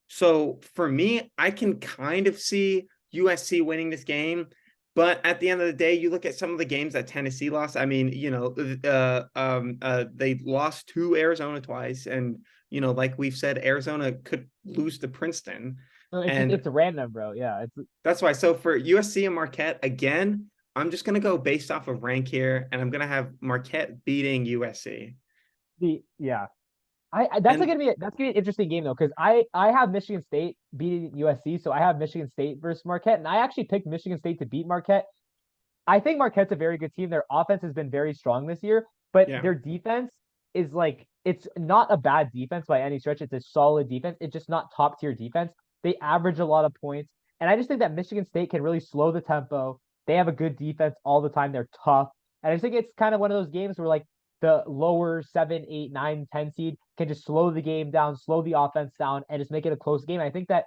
Speaker 1: So for me, I can kind of see USC winning this game. But at the end of the day, you look at some of the games that Tennessee lost. I mean, they lost to Arizona twice, and like we've said, Arizona could lose to Princeton,
Speaker 2: No, it's just
Speaker 1: and
Speaker 2: it's random, bro. Yeah,
Speaker 1: that's why. So for USC and Marquette again, I'm just gonna go based off of rank here, and I'm gonna have Marquette beating USC.
Speaker 2: yeah. That's
Speaker 1: And
Speaker 2: gonna be that's gonna be an interesting game though, because I have Michigan State beating USC, so I have Michigan State versus Marquette, and I actually picked Michigan State to beat Marquette. I think Marquette's a very good team. Their offense has been very strong this year, but
Speaker 1: yeah,
Speaker 2: their defense is like it's not a bad defense by any stretch. It's a solid defense. It's just not top tier defense. They average a lot of points, and I just think that Michigan State can really slow the tempo. They have a good defense all the time. They're tough, and I just think it's kind of one of those games where like the lower 7, 8, 9, 10 seed can just slow the game down, slow the offense down, and just make it a close game. I think that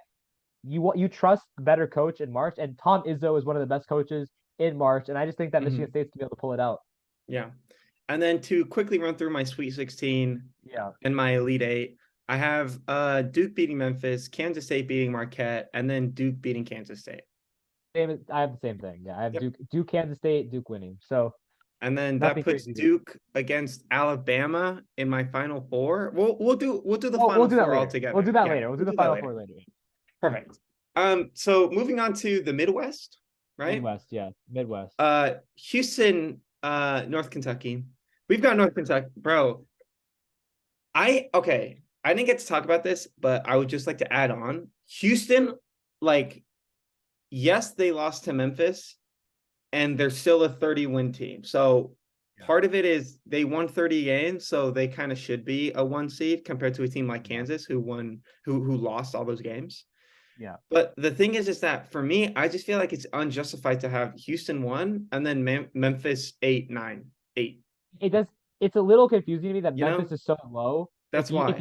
Speaker 2: you trust the better coach in March, and Tom Izzo is one of the best coaches in March, and I just think that Michigan
Speaker 1: mhm,
Speaker 2: State's gonna be able to pull it out.
Speaker 1: yeah. And then to quickly run through my Sweet 16
Speaker 2: Yeah,
Speaker 1: and my Elite Eight, I have Duke beating Memphis, Kansas State beating Marquette, and then Duke beating Kansas State.
Speaker 2: I have the same thing. Yeah, I have
Speaker 1: Yep.
Speaker 2: Duke, Kansas State, Duke winning. So
Speaker 1: And then that
Speaker 2: nothing
Speaker 1: puts
Speaker 2: crazy there.
Speaker 1: Duke against Alabama in my Final Four. We'll do the
Speaker 2: Oh, we'll
Speaker 1: Final
Speaker 2: do that
Speaker 1: Four all
Speaker 2: later. We'll do
Speaker 1: together.
Speaker 2: that
Speaker 1: Yeah,
Speaker 2: later. We'll do
Speaker 1: we'll
Speaker 2: the
Speaker 1: do that
Speaker 2: Final
Speaker 1: later.
Speaker 2: Four later.
Speaker 1: Perfect. So moving on to the Midwest, right?
Speaker 2: Midwest, yeah, Midwest.
Speaker 1: Houston, North Kentucky. We've got North Kentucky, bro. Okay. I didn't get to talk about this, but I would just like to add on. Houston, like, yes, they lost to Memphis, and they're still a 30-win team. So
Speaker 2: Yeah,
Speaker 1: part of it is they won 30 games, so they kind of should be a 1 seed compared to a team like
Speaker 2: yeah,
Speaker 1: Kansas who lost all those games.
Speaker 2: yeah.
Speaker 1: But the thing is that for me, I just feel like it's unjustified to have Houston 1 and then Memphis 8, 9, 8.
Speaker 2: It does. It's a little confusing to me that
Speaker 1: You
Speaker 2: Memphis
Speaker 1: know,
Speaker 2: is so low.
Speaker 1: that's why.
Speaker 2: If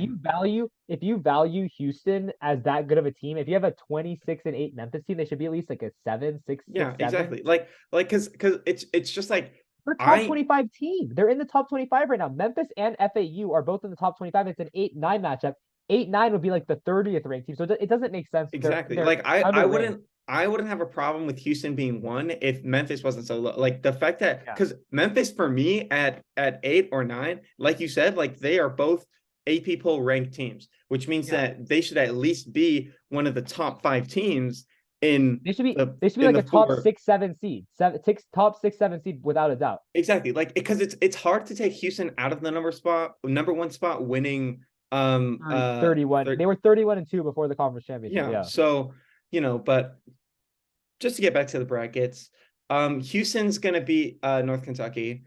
Speaker 2: you value Houston as that good of a team, if you have a 26-8 Memphis team, they should be at least like a 7, 6, 6,
Speaker 1: Yeah,
Speaker 2: 7.
Speaker 1: exactly. Because it's just like
Speaker 2: They're top
Speaker 1: I
Speaker 2: 25 team. They're in the top 25 right now. Memphis and FAU are both in the top 25. It's an 8-9 matchup. 8-9 would be like the 30th ranked team. So it doesn't make sense.
Speaker 1: exactly
Speaker 2: They're
Speaker 1: like I
Speaker 2: underranked.
Speaker 1: wouldn't have a problem with Houston being 1 if Memphis wasn't so low. Like the fact that
Speaker 2: Yeah.
Speaker 1: because Memphis for me at 8 or 9, like you said, like they are both AP poll ranked teams, which means
Speaker 2: Yeah.
Speaker 1: that they should at least be one of the top 5 teams in the
Speaker 2: They should be
Speaker 1: in
Speaker 2: like
Speaker 1: the
Speaker 2: a top
Speaker 1: four.
Speaker 2: 6, 7 seed. Top 6, 7 seed without a doubt.
Speaker 1: Exactly. Like because it's hard to take Houston out of the number 1 spot winning
Speaker 2: 31. They were 31-2 before the conference championship.
Speaker 1: yeah.
Speaker 2: Yeah.
Speaker 1: So, but just to get back to the brackets, Houston's gonna beat North Kentucky.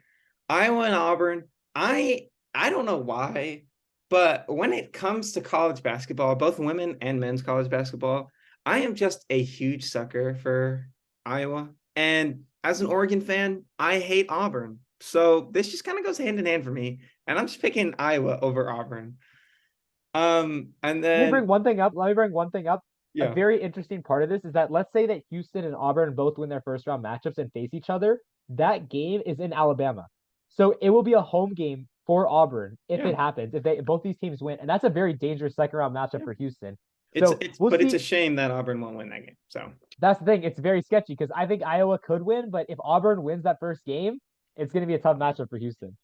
Speaker 1: Iowa and Auburn. I don't know why, but when it comes to college basketball, both women and men's college basketball, I am just a huge sucker for Iowa. And as an Oregon fan, I hate Auburn. So this just kind of goes hand in hand for me. And I'm just picking Iowa over Auburn. And
Speaker 2: Let me bring
Speaker 1: then
Speaker 2: one thing up. Let me bring one thing up. A
Speaker 1: yeah,
Speaker 2: very interesting part of this is that let's say that Houston and Auburn both win their first round matchups and face each other. That game is in Alabama. So it will be a home game for Auburn if
Speaker 1: yeah,
Speaker 2: it happens, if both these teams win. And that's a very dangerous second round matchup
Speaker 1: yeah.
Speaker 2: for Houston.
Speaker 1: It's
Speaker 2: So
Speaker 1: it's
Speaker 2: we'll
Speaker 1: but it's a
Speaker 2: see.
Speaker 1: shame that Auburn won't win that game. So
Speaker 2: That's the thing. It's very sketchy because I think Iowa could win, but if Auburn wins that first game, it's going to be a tough matchup for Houston.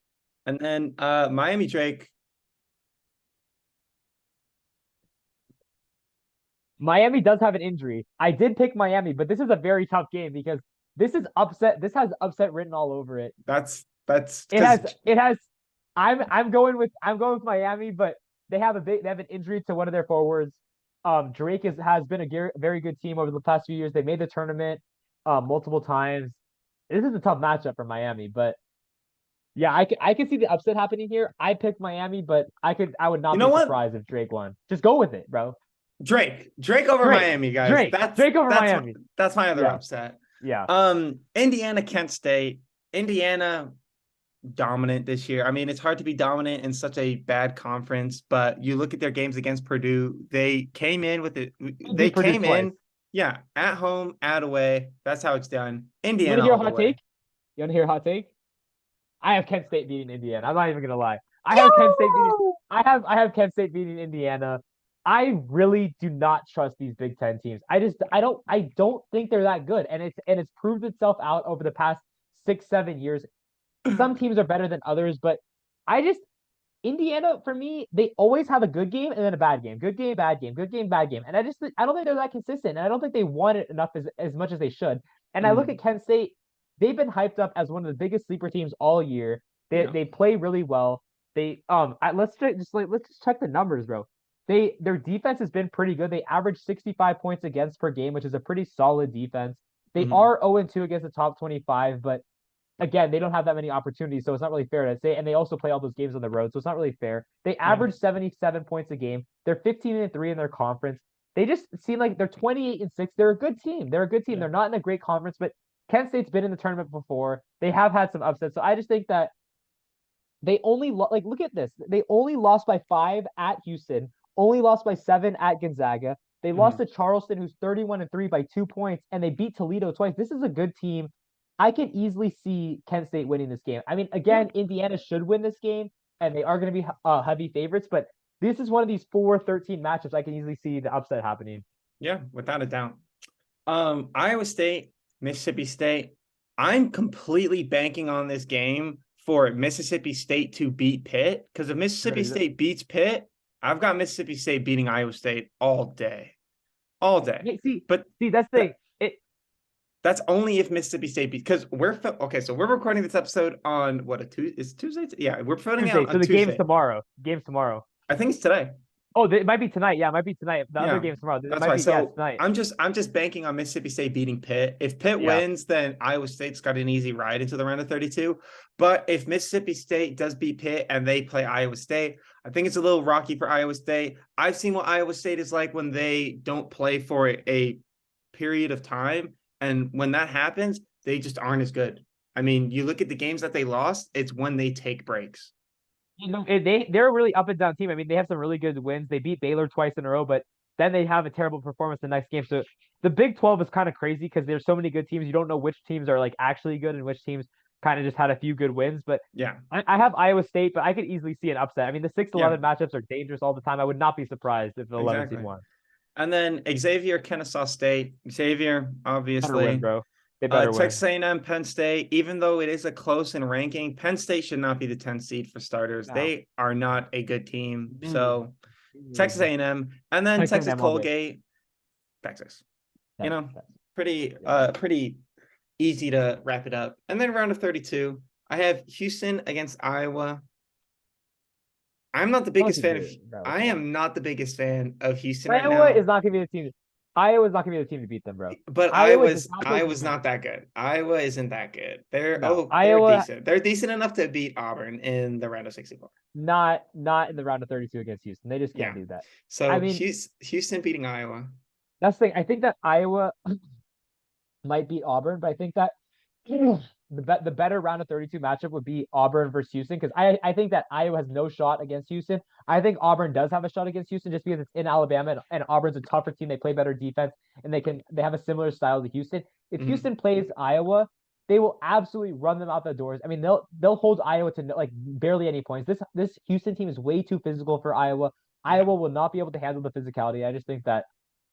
Speaker 1: and then Miami Drake.
Speaker 2: Miami does have an injury. I did pick Miami, but this is a very tough game because this is upset. This has upset written all over it.
Speaker 1: That's
Speaker 2: It
Speaker 1: because
Speaker 2: has it has I'm going with Miami, but they have an injury to one of their forwards. Drake has been a very good team over the past few years. They made the tournament multiple times. This is a tough matchup for Miami, but yeah, I can see the upset happening here. I picked Miami, but I would
Speaker 1: you
Speaker 2: not
Speaker 1: know
Speaker 2: be
Speaker 1: what?
Speaker 2: surprised if Drake won. Just go with it, bro.
Speaker 1: Drake over
Speaker 2: Drake,
Speaker 1: Miami, guys.
Speaker 2: Drake, Drake over
Speaker 1: That's
Speaker 2: Miami.
Speaker 1: that's my other
Speaker 2: Yeah,
Speaker 1: upset.
Speaker 2: yeah.
Speaker 1: Indiana, Kent State. Indiana dominant this year. I mean, it's hard to be dominant in such a bad conference, but you look at their games against Purdue, they came in with it.
Speaker 2: They
Speaker 1: They
Speaker 2: beat Purdue
Speaker 1: came
Speaker 2: twice.
Speaker 1: in, yeah, at home, at away. That's how it's done.
Speaker 2: You want to
Speaker 1: Indiana
Speaker 2: hear a
Speaker 1: all the
Speaker 2: hot
Speaker 1: way.
Speaker 2: take? You want to hear a hot take? I have Kent State beating Indiana. I'm not even gonna lie.
Speaker 1: Yo!
Speaker 2: I have Kent State beating Indiana. I really do not trust these Big Ten teams. I don't think they're that good. And it's proved itself out over the past 6, 7 years. Some teams are better than others, but I just Indiana for me, they always have a good game and then a bad game. Good game, bad game, good game, bad game. And I don't think they're that consistent. And I don't think they won it enough as much as they should. And I look
Speaker 1: Mhm.
Speaker 2: at Kent State, they've been hyped up as one of the biggest sleeper teams all year.
Speaker 1: Yeah.
Speaker 2: They play really well. Let's just check the numbers, bro. Their defense has been pretty good. They average 65 points against per game, which is a pretty solid defense. They
Speaker 1: Mhm.
Speaker 2: are 0-2 against the top 25, but again, they don't have that many opportunities, so it's not really fair to say. And they also play all those games on the road, so it's not really fair. They
Speaker 1: Yeah.
Speaker 2: average 77 points a game. They're 15-3 in their conference. They just seem like they're 28-6. They're a good team. They're a good team.
Speaker 1: Yeah.
Speaker 2: They're not in a great conference, but Kent State's been in the tournament before. They have had some upsets. So I just think that they only like look at this. They only lost by 5 at Houston, only lost by 7 at Gonzaga. They lost
Speaker 1: Mhm.
Speaker 2: to Charleston, who's 31-3 by 2 points, and they beat Toledo twice. This is a good team. I can easily see Kent State winning this game. I mean,
Speaker 1: Yeah.
Speaker 2: again, Indiana should win this game, and they are going to be heavy favorites, but this is one of these 4-13 matchups. I can easily see the upset happening.
Speaker 1: Yeah, without a doubt. Iowa State, Mississippi State. I'm completely banking on this game for Mississippi State to beat Pitt because if Mississippi State beats Pitt, I've got Mississippi State beating Iowa State all day, all day.
Speaker 2: Hey, see,
Speaker 1: But
Speaker 2: see, that's the thing.
Speaker 1: that, that's only if Mississippi State beats because okay. So we're recording this episode on what a Tuesday is Tuesday. Yeah, we're putting
Speaker 2: Tuesday,
Speaker 1: out
Speaker 2: so
Speaker 1: on
Speaker 2: the game's
Speaker 1: Tuesday.
Speaker 2: tomorrow. Game's tomorrow.
Speaker 1: I think it's today.
Speaker 2: Oh, it might be tonight. Yeah, it might be tonight. The other
Speaker 1: Yeah,
Speaker 2: game's tomorrow. It
Speaker 1: that's
Speaker 2: might
Speaker 1: why.
Speaker 2: be, yeah, it's
Speaker 1: So
Speaker 2: tonight.
Speaker 1: I'm just banking on Mississippi State beating Pitt. If Pitt
Speaker 2: Yeah.
Speaker 1: wins, then Iowa State's got an easy ride into the round of 32. But if Mississippi State does beat Pitt and they play Iowa State, I think it's a little rocky for Iowa State. I've seen what Iowa State is like when they don't play for a period of time, and when that happens, they just aren't as good. I mean, you look at the games that they lost; it's when they take breaks.
Speaker 2: They're a really up and down team. I mean, they have some really good wins. They beat Baylor twice in a row, but then they have a terrible performance the next game. So the Big 12 is kind of crazy because there's so many good teams. You don't know which teams are like actually good and which teams kind of just had a few good wins. But
Speaker 1: Yeah,
Speaker 2: I have Iowa State, but I could easily see an upset. I mean, the 6-11
Speaker 1: yeah,
Speaker 2: matchups are dangerous all the time. I would not be surprised if the 11 team
Speaker 1: exactly.
Speaker 2: won.
Speaker 1: And then Xavier, Kennesaw State. Xavier,
Speaker 2: Better win,
Speaker 1: obviously.
Speaker 2: bro. They better win.
Speaker 1: Texas A&M, Penn State. Even though it is a close in ranking, Penn State should not be the 10th seed for starters.
Speaker 2: No.
Speaker 1: They are not a good team.
Speaker 2: Dude.
Speaker 1: So Texas A&M, and then
Speaker 2: Texas
Speaker 1: Texas
Speaker 2: A&M all day.
Speaker 1: Colgate, Texas. You
Speaker 2: Texas,
Speaker 1: know,
Speaker 2: Texas.
Speaker 1: pretty easy to wrap it up. And then round of 32, I have Houston against Iowa. I'm not the biggest fan of. I am not the biggest fan of Houston right
Speaker 2: Iowa
Speaker 1: now.
Speaker 2: is not gonna be the team. Iowa is not gonna be the team to beat them, bro.
Speaker 1: But
Speaker 2: Iowa does not play
Speaker 1: Iowa's
Speaker 2: defense.
Speaker 1: not that good. Iowa isn't that good.
Speaker 2: No,
Speaker 1: They're
Speaker 2: Iowa
Speaker 1: decent. They're decent enough to beat Auburn in the round of 64.
Speaker 2: not in the round of 32 against Houston. They just can't
Speaker 1: Yeah.
Speaker 2: do that. I
Speaker 1: So
Speaker 2: mean,
Speaker 1: Houston beating Iowa.
Speaker 2: that's the thing. I think that Iowa might beat Auburn, but I think that The better round of 32 matchup would be Auburn versus Houston because I think that Iowa has no shot against Houston. I think Auburn does have a shot against Houston just because it's in Alabama and Auburn's a tougher team. They play better defense and they have a similar style to Houston. If
Speaker 1: Mhm.
Speaker 2: Houston plays Iowa, they will absolutely run them out the doors. I mean, they'll hold Iowa to like barely any points. This Houston team is way too physical for Iowa.
Speaker 1: Yeah.
Speaker 2: Iowa will not be able to handle the physicality. I just think that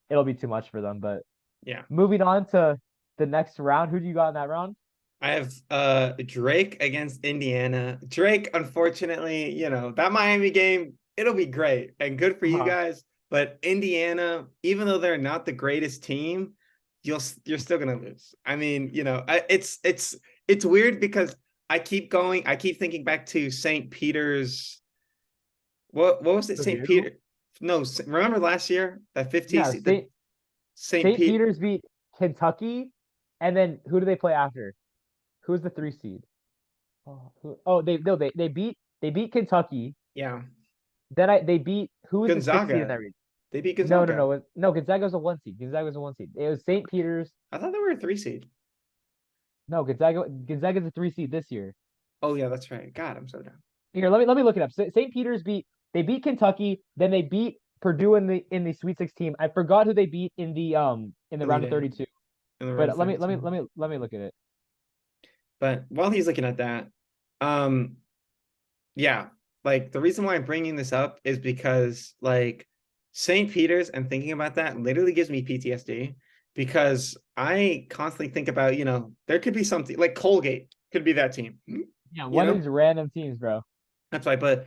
Speaker 2: it'll be too much for them. But
Speaker 1: Yeah.
Speaker 2: moving on to the next round, who do you got in that round?
Speaker 1: I have Drake against Indiana. Drake, unfortunately, that Miami game, it'll be great and good for you
Speaker 2: Uh,
Speaker 1: guys. But Indiana, even though they're not the greatest team, you're still gonna lose. I mean, it's weird because I keep thinking back to St. Peter's. What was it? St.
Speaker 2: Purdue.
Speaker 1: Peter? No, remember last year that 50
Speaker 2: Yeah,
Speaker 1: the St.
Speaker 2: St.
Speaker 1: Pete.
Speaker 2: Peter's beat Kentucky, and then who do they play after? Who's the 3 seed? They beat Kentucky.
Speaker 1: Yeah,
Speaker 2: They beat who was the 6 seed in
Speaker 1: Gonzaga.
Speaker 2: that region?
Speaker 1: They beat
Speaker 2: No, no,
Speaker 1: Gonzaga.
Speaker 2: no, no. Gonzaga was a 1 seed. Gonzaga was a 1 seed. It was St. Peter's.
Speaker 1: I thought they were a 3 seed.
Speaker 2: No, Gonzaga's a 3 seed this year.
Speaker 1: Oh yeah, that's right. God, I'm so dumb.
Speaker 2: Here, let me look it up. St. Peter's beat Kentucky, then they beat Purdue in the Sweet 16. I forgot who they beat in the round
Speaker 1: Elite
Speaker 2: of
Speaker 1: Eight
Speaker 2: 32.
Speaker 1: in the round
Speaker 2: But
Speaker 1: of 32.
Speaker 2: let me look at it.
Speaker 1: But while he's looking at that, um, yeah, like the reason why I'm bringing this up is because like St. Peter's and thinking about that literally gives me PTSD because I constantly think about, there could be something like Colgate could be that team,
Speaker 2: Yeah,
Speaker 1: you
Speaker 2: one of
Speaker 1: know?
Speaker 2: these random teams, bro.
Speaker 1: That's right. But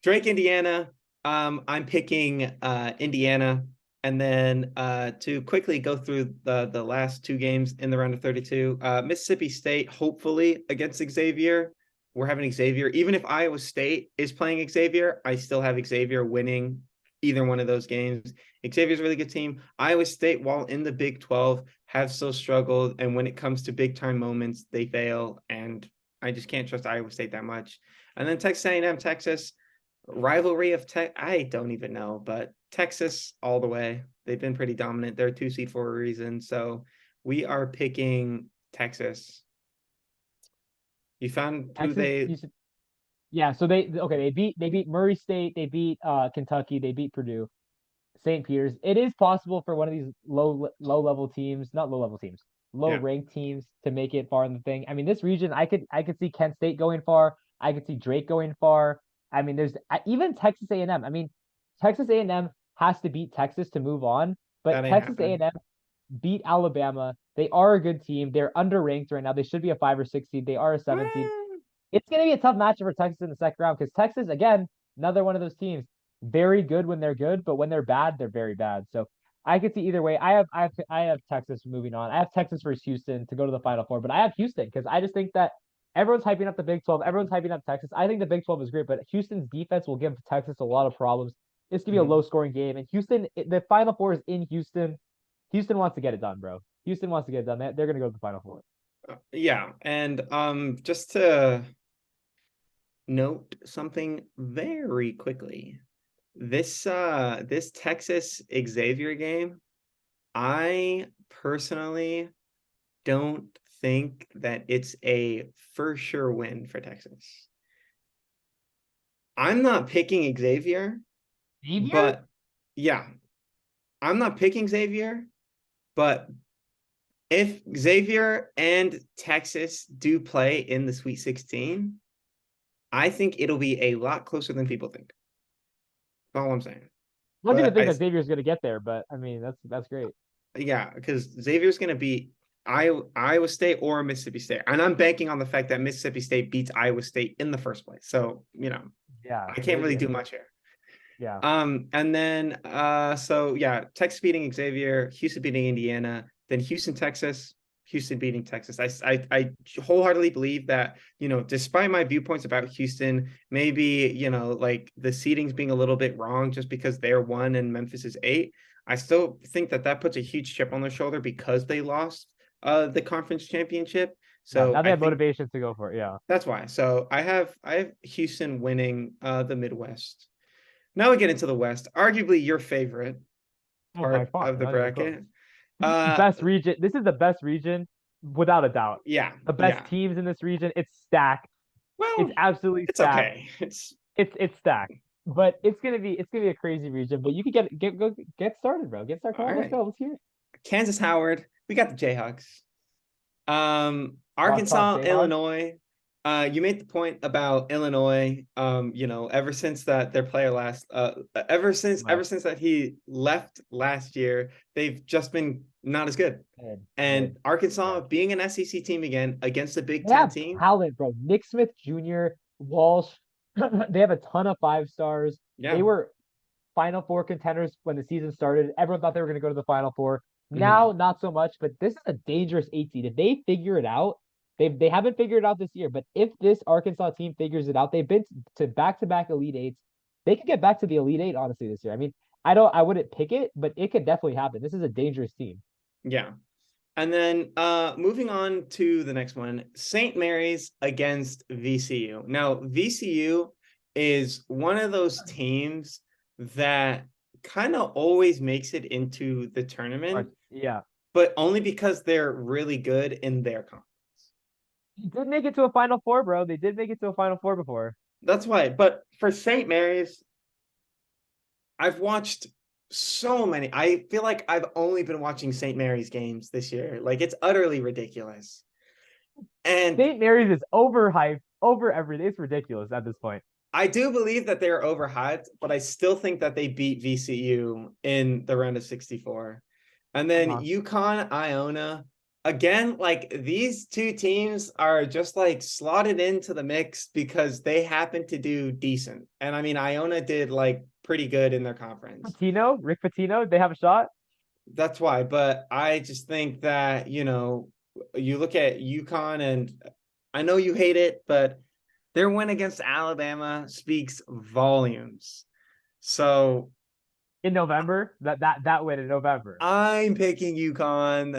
Speaker 1: Drake, Indiana, I'm picking Indiana. And then to quickly go through the last two games in the round of 32, Mississippi State, hopefully against Xavier. We're having Xavier. Even if Iowa State is playing Xavier, I still have Xavier winning either one of those games. Xavier's a really good team. Iowa State, while in the Big 12, have so struggled. And when it comes to big time moments, they fail. And I just can't trust Iowa State that much. And then Texas A&M, Texas, rivalry of Tech. I don't even know, but Texas all the way. They've been pretty dominant. They're a 2 seed for a reason. So we are picking Texas. You found who
Speaker 2: Texas,
Speaker 1: they.
Speaker 2: you should, yeah. So they beat Murray State, they beat Kentucky, they beat Purdue, St. Peter's. It is possible for one of these low level teams, not low level teams, low
Speaker 1: Yeah,
Speaker 2: ranked teams to make it far in the thing. I mean, this region, I could see Kent State going far. I could see Drake going far. I mean, there's even Texas A&M. I mean, Texas A&M has to beat Texas to move on,
Speaker 1: that
Speaker 2: but
Speaker 1: ain't
Speaker 2: Texas
Speaker 1: happening.
Speaker 2: A&M beat Alabama. They are a good team. They're underranked right now. They should be a 5 or 6 seed. They are a 7 seed.
Speaker 1: Well,
Speaker 2: It's going to be a tough matchup for Texas in the second round because Texas, again, another one of those teams, very good when they're good, but when they're bad, they're very bad. So I could see either way. I have Texas moving on. I have Texas versus Houston to go to the Final Four, but I have Houston because I just think that everyone's hyping up the Big 12. Everyone's hyping up Texas. I think the Big 12 is great, but Houston's defense will give Texas a lot of problems. It's gonna be a low
Speaker 1: mhm.
Speaker 2: scoring game, and the Final Four is in Houston. Houston wants to get it done, bro. Houston wants to get it done. They're gonna go to the Final Four.
Speaker 1: Yeah, and just to note something very quickly, this Texas Xavier game, I personally don't think that it's a for sure win for Texas. I'm not picking Xavier,
Speaker 2: Xavier?
Speaker 1: but yeah, I'm not picking Xavier, but if Xavier and Texas do play in the Sweet 16, I think it'll be a lot closer than people think. That's all I'm saying.
Speaker 2: I'm not gonna
Speaker 1: But
Speaker 2: think that Xavier's gonna get there, but I mean that's great.
Speaker 1: yeah, because Xavier's going to beat Iowa State or Mississippi State. And I'm banking on the fact that Mississippi State beats Iowa State in the first place. So,
Speaker 2: Yeah,
Speaker 1: I can't
Speaker 2: they
Speaker 1: really
Speaker 2: do.
Speaker 1: do much here.
Speaker 2: Yeah.
Speaker 1: And then so yeah, Texas beating Xavier, Houston beating Indiana, then Houston, Texas, Houston beating Texas. I wholeheartedly believe that, despite my viewpoints about Houston, maybe, like the seedings being a little bit wrong just because they're 1 and Memphis is 8. I still think that puts a huge chip on their shoulder because they lost the conference championship.
Speaker 2: Yeah.
Speaker 1: So
Speaker 2: Now they
Speaker 1: I
Speaker 2: have
Speaker 1: think
Speaker 2: motivation to go for it. Yeah.
Speaker 1: that's why. So I have Houston winning the Midwest. Now we get into the West, arguably your favorite
Speaker 2: Oh, by
Speaker 1: part
Speaker 2: far.
Speaker 1: of the
Speaker 2: Not even close.
Speaker 1: bracket.
Speaker 2: This is the
Speaker 1: Uh,
Speaker 2: best region. This is the best region without a doubt.
Speaker 1: Yeah,
Speaker 2: The best
Speaker 1: yeah.
Speaker 2: teams in this region. It's stacked. It's
Speaker 1: Well,
Speaker 2: absolutely
Speaker 1: it's
Speaker 2: stacked.
Speaker 1: okay. It's
Speaker 2: It's stacked. But it's gonna be a crazy region. But you can get started, bro. Get started. Come
Speaker 1: all
Speaker 2: on, let's
Speaker 1: right.
Speaker 2: go. Let's hear it.
Speaker 1: Kansas Howard. We got the Jayhawks.
Speaker 2: Talk
Speaker 1: Arkansas,
Speaker 2: Jayhawks.
Speaker 1: Illinois. You made the point about Illinois. Ever since that their player last, ever
Speaker 2: Left.
Speaker 1: since that he left last year, they've just been not as good.
Speaker 2: Good.
Speaker 1: And
Speaker 2: Good.
Speaker 1: Arkansas
Speaker 2: Yeah.
Speaker 1: being an SEC team again against a Big
Speaker 2: They
Speaker 1: Ten
Speaker 2: have
Speaker 1: team.
Speaker 2: talent, bro. Nick Smith Jr., Walsh. They have a ton of 5 stars. They
Speaker 1: Yeah.
Speaker 2: were Final Four contenders when the season started. Everyone thought they were going to go to the Final Four.
Speaker 1: Mhm.
Speaker 2: Now, not so much, but this is a dangerous 8 seed. If they figure it out, they haven't figured it out this year, but if this Arkansas team figures it out, they've been to back-to-back Elite Eights. They could get back to the Elite Eight, honestly, this year. I mean, I wouldn't pick it, but it could definitely happen. This is a dangerous team.
Speaker 1: Yeah. And then moving on to the next one, St. Mary's against VCU. Now, VCU is one of those teams that kind of always makes it into the tournament,
Speaker 2: Yeah.
Speaker 1: but only because they're really good in their conference.
Speaker 2: They did make it to a Final Four, bro. They did make it to a Final Four before.
Speaker 1: That's why. But for St. Mary's, I've watched so many. I feel like I've only been watching St. Mary's games this year. Like it's utterly ridiculous. And
Speaker 2: St. Mary's is overhyped, over everything. It's ridiculous at this point.
Speaker 1: I do believe that they're overhyped, but I still think that they beat VCU in the round of 64. And then
Speaker 2: Uh-huh.
Speaker 1: UConn, Iona, again, like these two teams are just like slotted into the mix because they happen to do decent. And I mean, Iona did like pretty good in their conference.
Speaker 2: Rick Pitino, they have a shot.
Speaker 1: That's why. But I just think that, you look at UConn and I know you hate it, but their win against Alabama speaks volumes. So
Speaker 2: In November. That win in November.
Speaker 1: I'm picking UConn.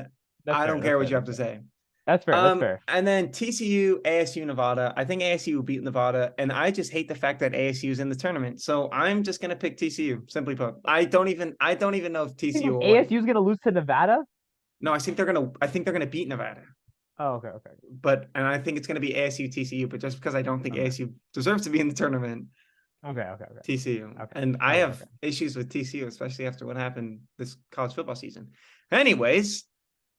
Speaker 2: That's
Speaker 1: I
Speaker 2: fair.
Speaker 1: don't
Speaker 2: That's
Speaker 1: care what
Speaker 2: fair.
Speaker 1: you have
Speaker 2: That's
Speaker 1: to
Speaker 2: fair.
Speaker 1: say.
Speaker 2: That's fair. That's fair.
Speaker 1: And then TCU, ASU, Nevada. I think ASU will beat Nevada, and I just hate the fact that ASU is in the tournament. So I'm just gonna pick TCU. Simply put, I don't even know if
Speaker 2: You
Speaker 1: TCU
Speaker 2: think
Speaker 1: will win.
Speaker 2: ASU is gonna lose to Nevada?
Speaker 1: No, I think they're gonna beat Nevada.
Speaker 2: Oh, okay, okay,
Speaker 1: And I think it's gonna be ASU TCU. But just because I don't think
Speaker 2: okay,
Speaker 1: ASU deserves to be in the tournament,
Speaker 2: okay, okay, okay,
Speaker 1: TCU.
Speaker 2: okay,
Speaker 1: And I
Speaker 2: okay,
Speaker 1: have
Speaker 2: okay.
Speaker 1: issues with TCU, especially after what happened this college football season. Anyways,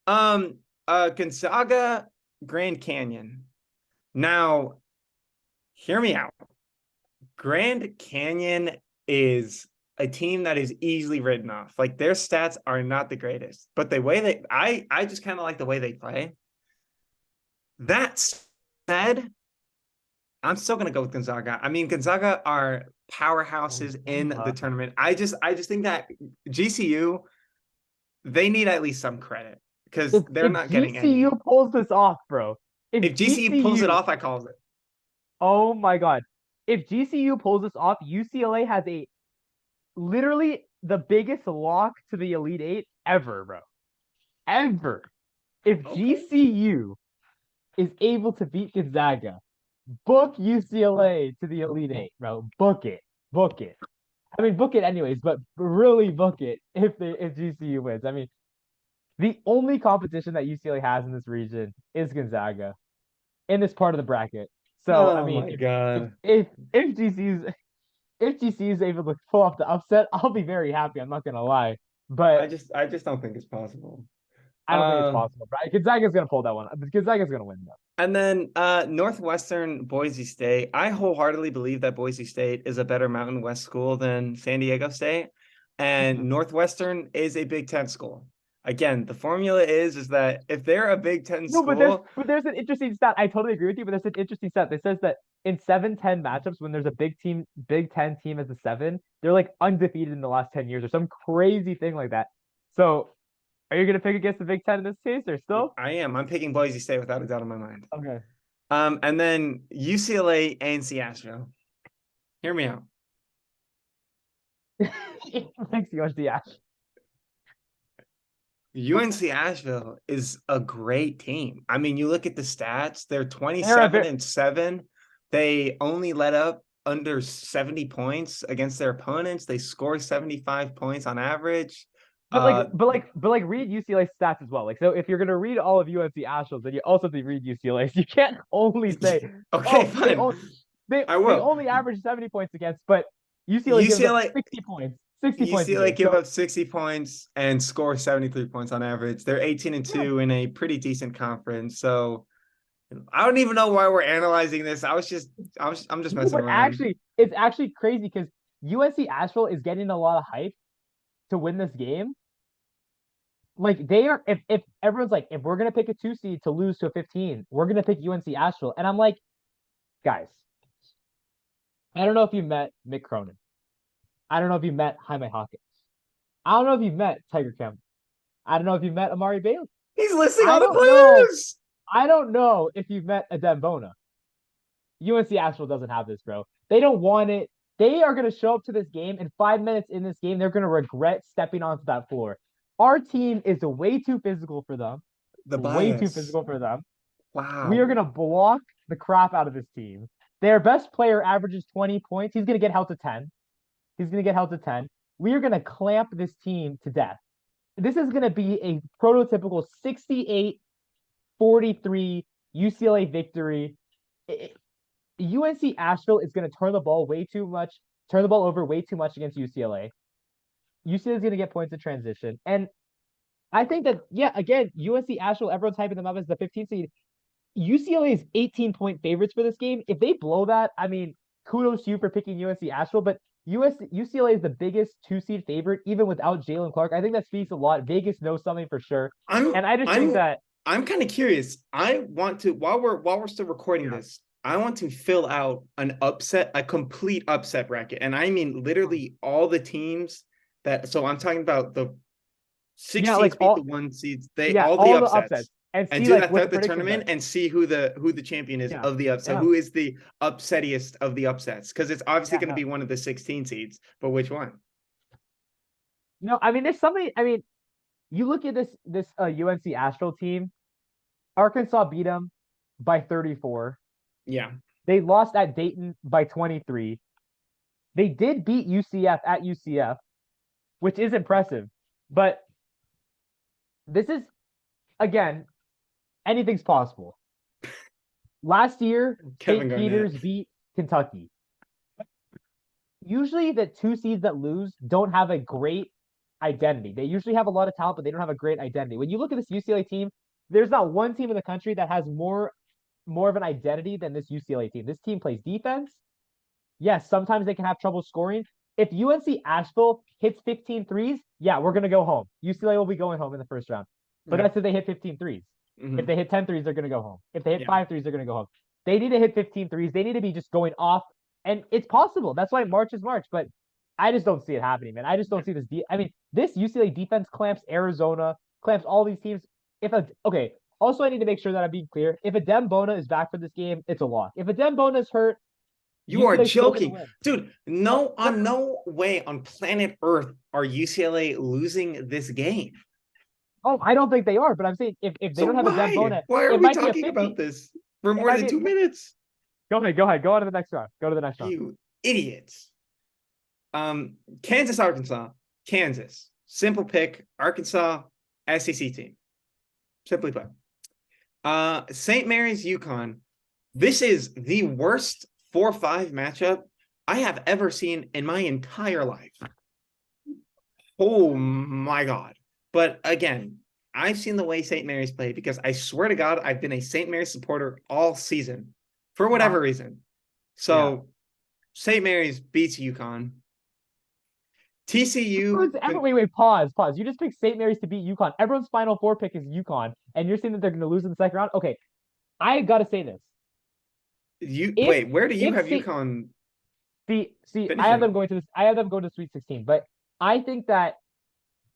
Speaker 1: um, Gonzaga, Grand Canyon. Now, hear me out. Grand Canyon is a team that is easily written off. Like their stats are not the greatest, but the way I just kind of like the way they play. That said, I'm still gonna go with Gonzaga. I mean, Gonzaga are powerhouses in the
Speaker 2: Gonzaga.
Speaker 1: tournament. I just think that GCU they need at least some credit because they're
Speaker 2: If
Speaker 1: not getting
Speaker 2: GCU
Speaker 1: any.
Speaker 2: pulls this off, bro.
Speaker 1: If
Speaker 2: If
Speaker 1: GCU pulls it
Speaker 2: GCU,
Speaker 1: off, I call it.
Speaker 2: oh my God, if GCU pulls this off, UCLA has a literally the biggest lock to the Elite Eight ever, bro. Ever. If
Speaker 1: Okay.
Speaker 2: GCU is able to beat Gonzaga, book UCLA to the Elite Eight, bro. Book it. Book it. I mean, book it anyways, but really book it if GCU wins. I mean, the only competition that UCLA has in this region is Gonzaga in this part of the bracket. So I
Speaker 1: Oh
Speaker 2: mean,
Speaker 1: my God.
Speaker 2: if GCU is able to pull off the upset, I'll be very happy. I'm not gonna lie, but
Speaker 1: I just don't think it's possible.
Speaker 2: I don't think it's
Speaker 1: Uh,
Speaker 2: possible. Right? Gonzaga's gonna pull that one. Gonzaga's gonna win though.
Speaker 1: and then Northwestern Boise State. I wholeheartedly believe that Boise State is a better Mountain West school than San Diego State. And
Speaker 2: Mhm.
Speaker 1: Northwestern is a Big Ten school. Again, the formula is that if they're a Big Ten
Speaker 2: No, but there's
Speaker 1: school,
Speaker 2: but there's an interesting stat. I totally agree with you, but there's an interesting stat that says that in 7-10 matchups, when there's a Big Ten team as a seven, they're like undefeated in the last 10 years or some crazy thing like that. So are you gonna pick against the Big Ten in this case or still?
Speaker 1: I am. I'm picking Boise State without a doubt in my mind.
Speaker 2: Okay.
Speaker 1: And then UCLA and Asheville. Hear me out.
Speaker 2: Thanks, USD Ash.
Speaker 1: UNC Asheville is a great team. I mean, you look at the stats, they're
Speaker 2: They're a
Speaker 1: 27
Speaker 2: bit
Speaker 1: and 7. They only let up under 70 points against their opponents. They score 75 points on average. Uh,
Speaker 2: but like read UCLA stats as well. Like so, if you're gonna read all of UNC Astros, then you also have to read UCLA. So you can't only say,
Speaker 1: okay,
Speaker 2: oh,
Speaker 1: fine. I
Speaker 2: they
Speaker 1: will.
Speaker 2: only average 70 points against, but UCLA gives up
Speaker 1: UCLA
Speaker 2: 60 points, 60 points a
Speaker 1: UCLA
Speaker 2: game.
Speaker 1: give
Speaker 2: So
Speaker 1: up 60 points and score 73 points on average. They're 18 and
Speaker 2: yeah,
Speaker 1: 2 in a pretty decent conference. So I don't even know why we're analyzing this. I'm just
Speaker 2: no,
Speaker 1: messing
Speaker 2: but
Speaker 1: around.
Speaker 2: actually, it's actually crazy because UNC Asheville is getting a lot of hype to win this game. Like they are, if everyone's like, if we're gonna pick a 2 seed to lose to a 15, we're gonna pick UNC Asheville, and I'm like, guys, I don't know if you met Mick Cronin. I don't know if you met Jaime Hawkins. I don't know if you've met Tiger Kemp. I don't know if you've met Amari Bailey.
Speaker 1: He's listing
Speaker 2: I
Speaker 1: all the
Speaker 2: don't know.
Speaker 1: players.
Speaker 2: I don't know if you've met Adem Bona. UNC Asheville doesn't have this, bro. They don't want it. They are going to show up to this game, and 5 minutes in this game, they're going to regret stepping onto that floor. Our team is way too physical for them.
Speaker 1: The
Speaker 2: Way too
Speaker 1: bias.
Speaker 2: physical for them. We are
Speaker 1: Wow.
Speaker 2: going to block the crap out of this team. Their best player averages 20 points. He's going to get held to 10. He's going to get held to 10. We are going to clamp this team to death. This is going to be a prototypical 68-43 UCLA victory. UNC Asheville is going to turn the ball over way too much against UCLA. UCLA is going to get points in transition. And I think that, yeah, again, UNC Asheville, everyone's hyping them up as the 15th seed. UCLA is 18-point favorites for this game. If they blow that, I mean, kudos to you for picking UNC Asheville, but UCLA is the biggest 2 seed favorite, even without Jalen Clark. I think that speaks a lot. Vegas knows something for sure.
Speaker 1: I'm
Speaker 2: And I just think
Speaker 1: I'm
Speaker 2: that
Speaker 1: I'm kind of curious. I want to while we're still recording
Speaker 2: yeah.
Speaker 1: this, I want to fill out a complete upset bracket. And I mean literally all the teams that so I'm talking about the six
Speaker 2: Yeah,
Speaker 1: seeds
Speaker 2: like
Speaker 1: beat the 1 seeds, they
Speaker 2: yeah,
Speaker 1: all the
Speaker 2: all the upsets
Speaker 1: upsets.
Speaker 2: and
Speaker 1: And
Speaker 2: see
Speaker 1: do
Speaker 2: like
Speaker 1: that
Speaker 2: what the
Speaker 1: throughout the
Speaker 2: predictions
Speaker 1: tournament
Speaker 2: are.
Speaker 1: and see who the champion is
Speaker 2: Yeah.
Speaker 1: of the upset.
Speaker 2: Yeah.
Speaker 1: Who is the upsettiest of the upsets? Because it's obviously
Speaker 2: Yeah.
Speaker 1: going to
Speaker 2: Yeah.
Speaker 1: be one of the 16 seeds, but which one?
Speaker 2: No, I mean there's something I mean, you look at this UNC Astral team, Arkansas beat them by 34.
Speaker 1: Yeah.
Speaker 2: They lost at Dayton by 23. They did beat UCF at UCF, which is impressive. But this is again, anything's possible. Last year,
Speaker 1: Kevin
Speaker 2: St.
Speaker 1: Garnett.
Speaker 2: Peter's beat Kentucky. Usually the 2 seeds that lose don't have a great identity. They usually have a lot of talent, but they don't have a great identity. When you look at this UCLA team, there's not one team in the country that has more of an identity than this UCLA team. This team plays defense. Yes, sometimes they can have trouble scoring. If UNC Asheville hits 15 threes, yeah, we're going to go home. UCLA will be going home in the first round. But
Speaker 1: Yeah.
Speaker 2: that's if they hit 15 threes.
Speaker 1: Mm-hmm.
Speaker 2: If they hit 10 threes, they're going to go home. If they hit
Speaker 1: Yeah.
Speaker 2: 5 threes, they're going to go home. They need to hit 15 threes. They need to be just going off. And it's possible. That's why March is March. But I just don't see it happening, man. I just don't see this. I mean, this UCLA defense clamps Arizona, clamps all these teams. Okay. Also, I need to make sure that I'm being clear. If Adem Bona is back for this game, it's a lock. If Adem Bona is hurt,
Speaker 1: You are
Speaker 2: UCLA still gonna
Speaker 1: joking.
Speaker 2: win.
Speaker 1: Dude, no way on planet Earth are UCLA losing this game.
Speaker 2: Oh, I don't think they are, but I'm saying if they
Speaker 1: So
Speaker 2: don't have a Adem
Speaker 1: why?
Speaker 2: Bona,
Speaker 1: Why are
Speaker 2: it
Speaker 1: we
Speaker 2: might be a
Speaker 1: talking
Speaker 2: 50.
Speaker 1: about this for
Speaker 2: It
Speaker 1: more
Speaker 2: might
Speaker 1: than
Speaker 2: be
Speaker 1: 2 minutes?
Speaker 2: Go ahead. Go on to the next round. Go to the next round.
Speaker 1: You idiots. Kansas, Arkansas. Kansas. Simple pick. Arkansas, SEC team. Simply put. St. Mary's, UConn. This is the worst 4-5 matchup I have ever seen in my entire life. Oh my God. But again, I've seen the way St. Mary's play because I swear to God, I've been a St. Mary's supporter all season for whatever reason. So St. Mary's beats UConn. TCU.
Speaker 2: Wait, pause. You just picked St. Mary's to beat UConn. Everyone's Final Four pick is UConn, and you're saying that they're going to lose in the second round. Okay, I got to say this.
Speaker 1: Wait, where do you have
Speaker 2: St.
Speaker 1: UConn?
Speaker 2: See, I have
Speaker 1: finishing?
Speaker 2: them going to this. I have them going to Sweet 16, but I think that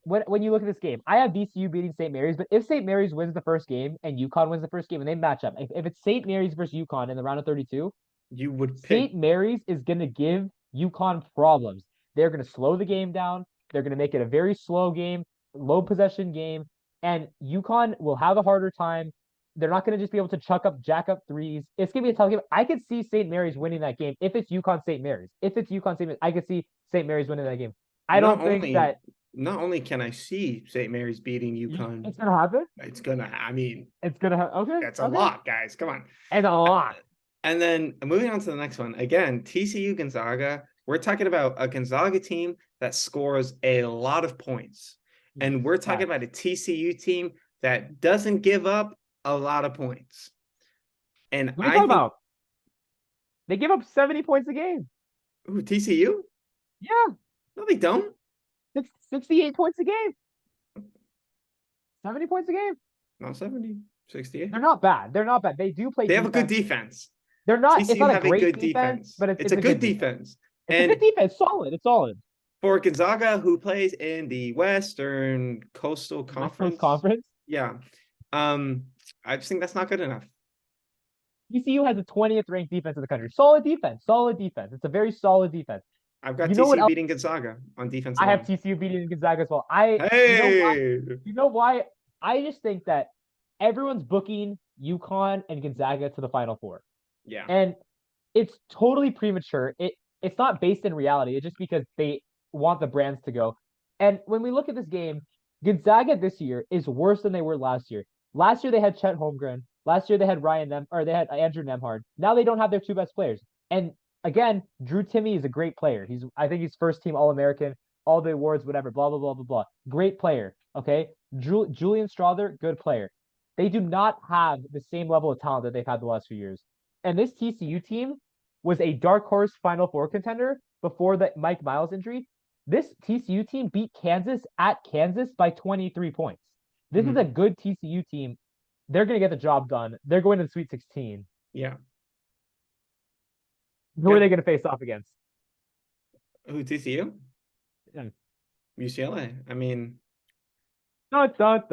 Speaker 2: when you look at this game, I have VCU beating St. Mary's, but if St. Mary's wins the first game and UConn wins the first game and they match up, if it's St. Mary's versus UConn in the round of 32,
Speaker 1: You would pick.
Speaker 2: St. Mary's is going to give UConn problems. They're going to slow the game down. They're going to make it a very slow game, low possession game, and UConn will have a harder time. They're not going to just be able to jack up threes. It's going to be a tough game. I could see St. Mary's winning that game if it's UConn St. Mary's. If it's UConn St. Mary's, I could see St. Mary's winning that game. I don't think that
Speaker 1: not only can I see St. Mary's beating UConn,
Speaker 2: It's gonna happen.
Speaker 1: it's gonna. I mean,
Speaker 2: It's gonna happen. Okay.
Speaker 1: that's a
Speaker 2: Okay.
Speaker 1: lot, guys. Come on.
Speaker 2: And a lot.
Speaker 1: And then moving on to the next one. Again, TCU Gonzaga. We're talking about a Gonzaga team that scores a lot of points. And we're talking about a TCU team that doesn't give up a lot of points. And
Speaker 2: What are you talking about? They give up 70 points a game.
Speaker 1: Ooh, TCU?
Speaker 2: Yeah.
Speaker 1: No, they don't.
Speaker 2: It's 68 points a game. 70 points a game.
Speaker 1: Not 70, 68.
Speaker 2: They're not bad. They're not bad. They do play
Speaker 1: They
Speaker 2: defense.
Speaker 1: have a good defense.
Speaker 2: They're not.
Speaker 1: TCU
Speaker 2: It's not a
Speaker 1: have
Speaker 2: great
Speaker 1: good
Speaker 2: defense, but
Speaker 1: it's a good defense.
Speaker 2: It's a good defense. Solid. It's solid.
Speaker 1: For Gonzaga, who plays in the Western Coastal Conference. Yeah. I just think that's not good enough.
Speaker 2: TCU has the 20th ranked defense in the country. Solid defense. Solid defense. It's a very solid defense.
Speaker 1: I've got TCU beating Gonzaga on defense.
Speaker 2: I have TCU beating Gonzaga as well.
Speaker 1: Hey,
Speaker 2: you know why? I just think that everyone's booking UConn and Gonzaga to the Final Four.
Speaker 1: Yeah.
Speaker 2: And it's totally premature. It's not based in reality. It's just because they want the brands to go. And when we look at this game, Gonzaga this year is worse than they were last year. Last year they had Chet Holmgren. Last year they had they had Andrew Nemhard. Now they don't have their two best players. And again, Drew Timme is a great player. I think he's first team All-American, all the awards, whatever, blah, blah, blah, blah, blah. Great player. Okay. Julian Strother, good player. They do not have the same level of talent that they've had the last few years. And this TCU team was a dark horse Final Four contender before the Mike Miles injury. This TCU team beat Kansas at Kansas by 23 points. This is a good TCU team. They're going to get the job done. They're going to the Sweet 16.
Speaker 1: Yeah.
Speaker 2: Who are they going to face off against?
Speaker 1: Who, TCU?
Speaker 2: Yeah.
Speaker 1: UCLA. I mean,
Speaker 2: Stop.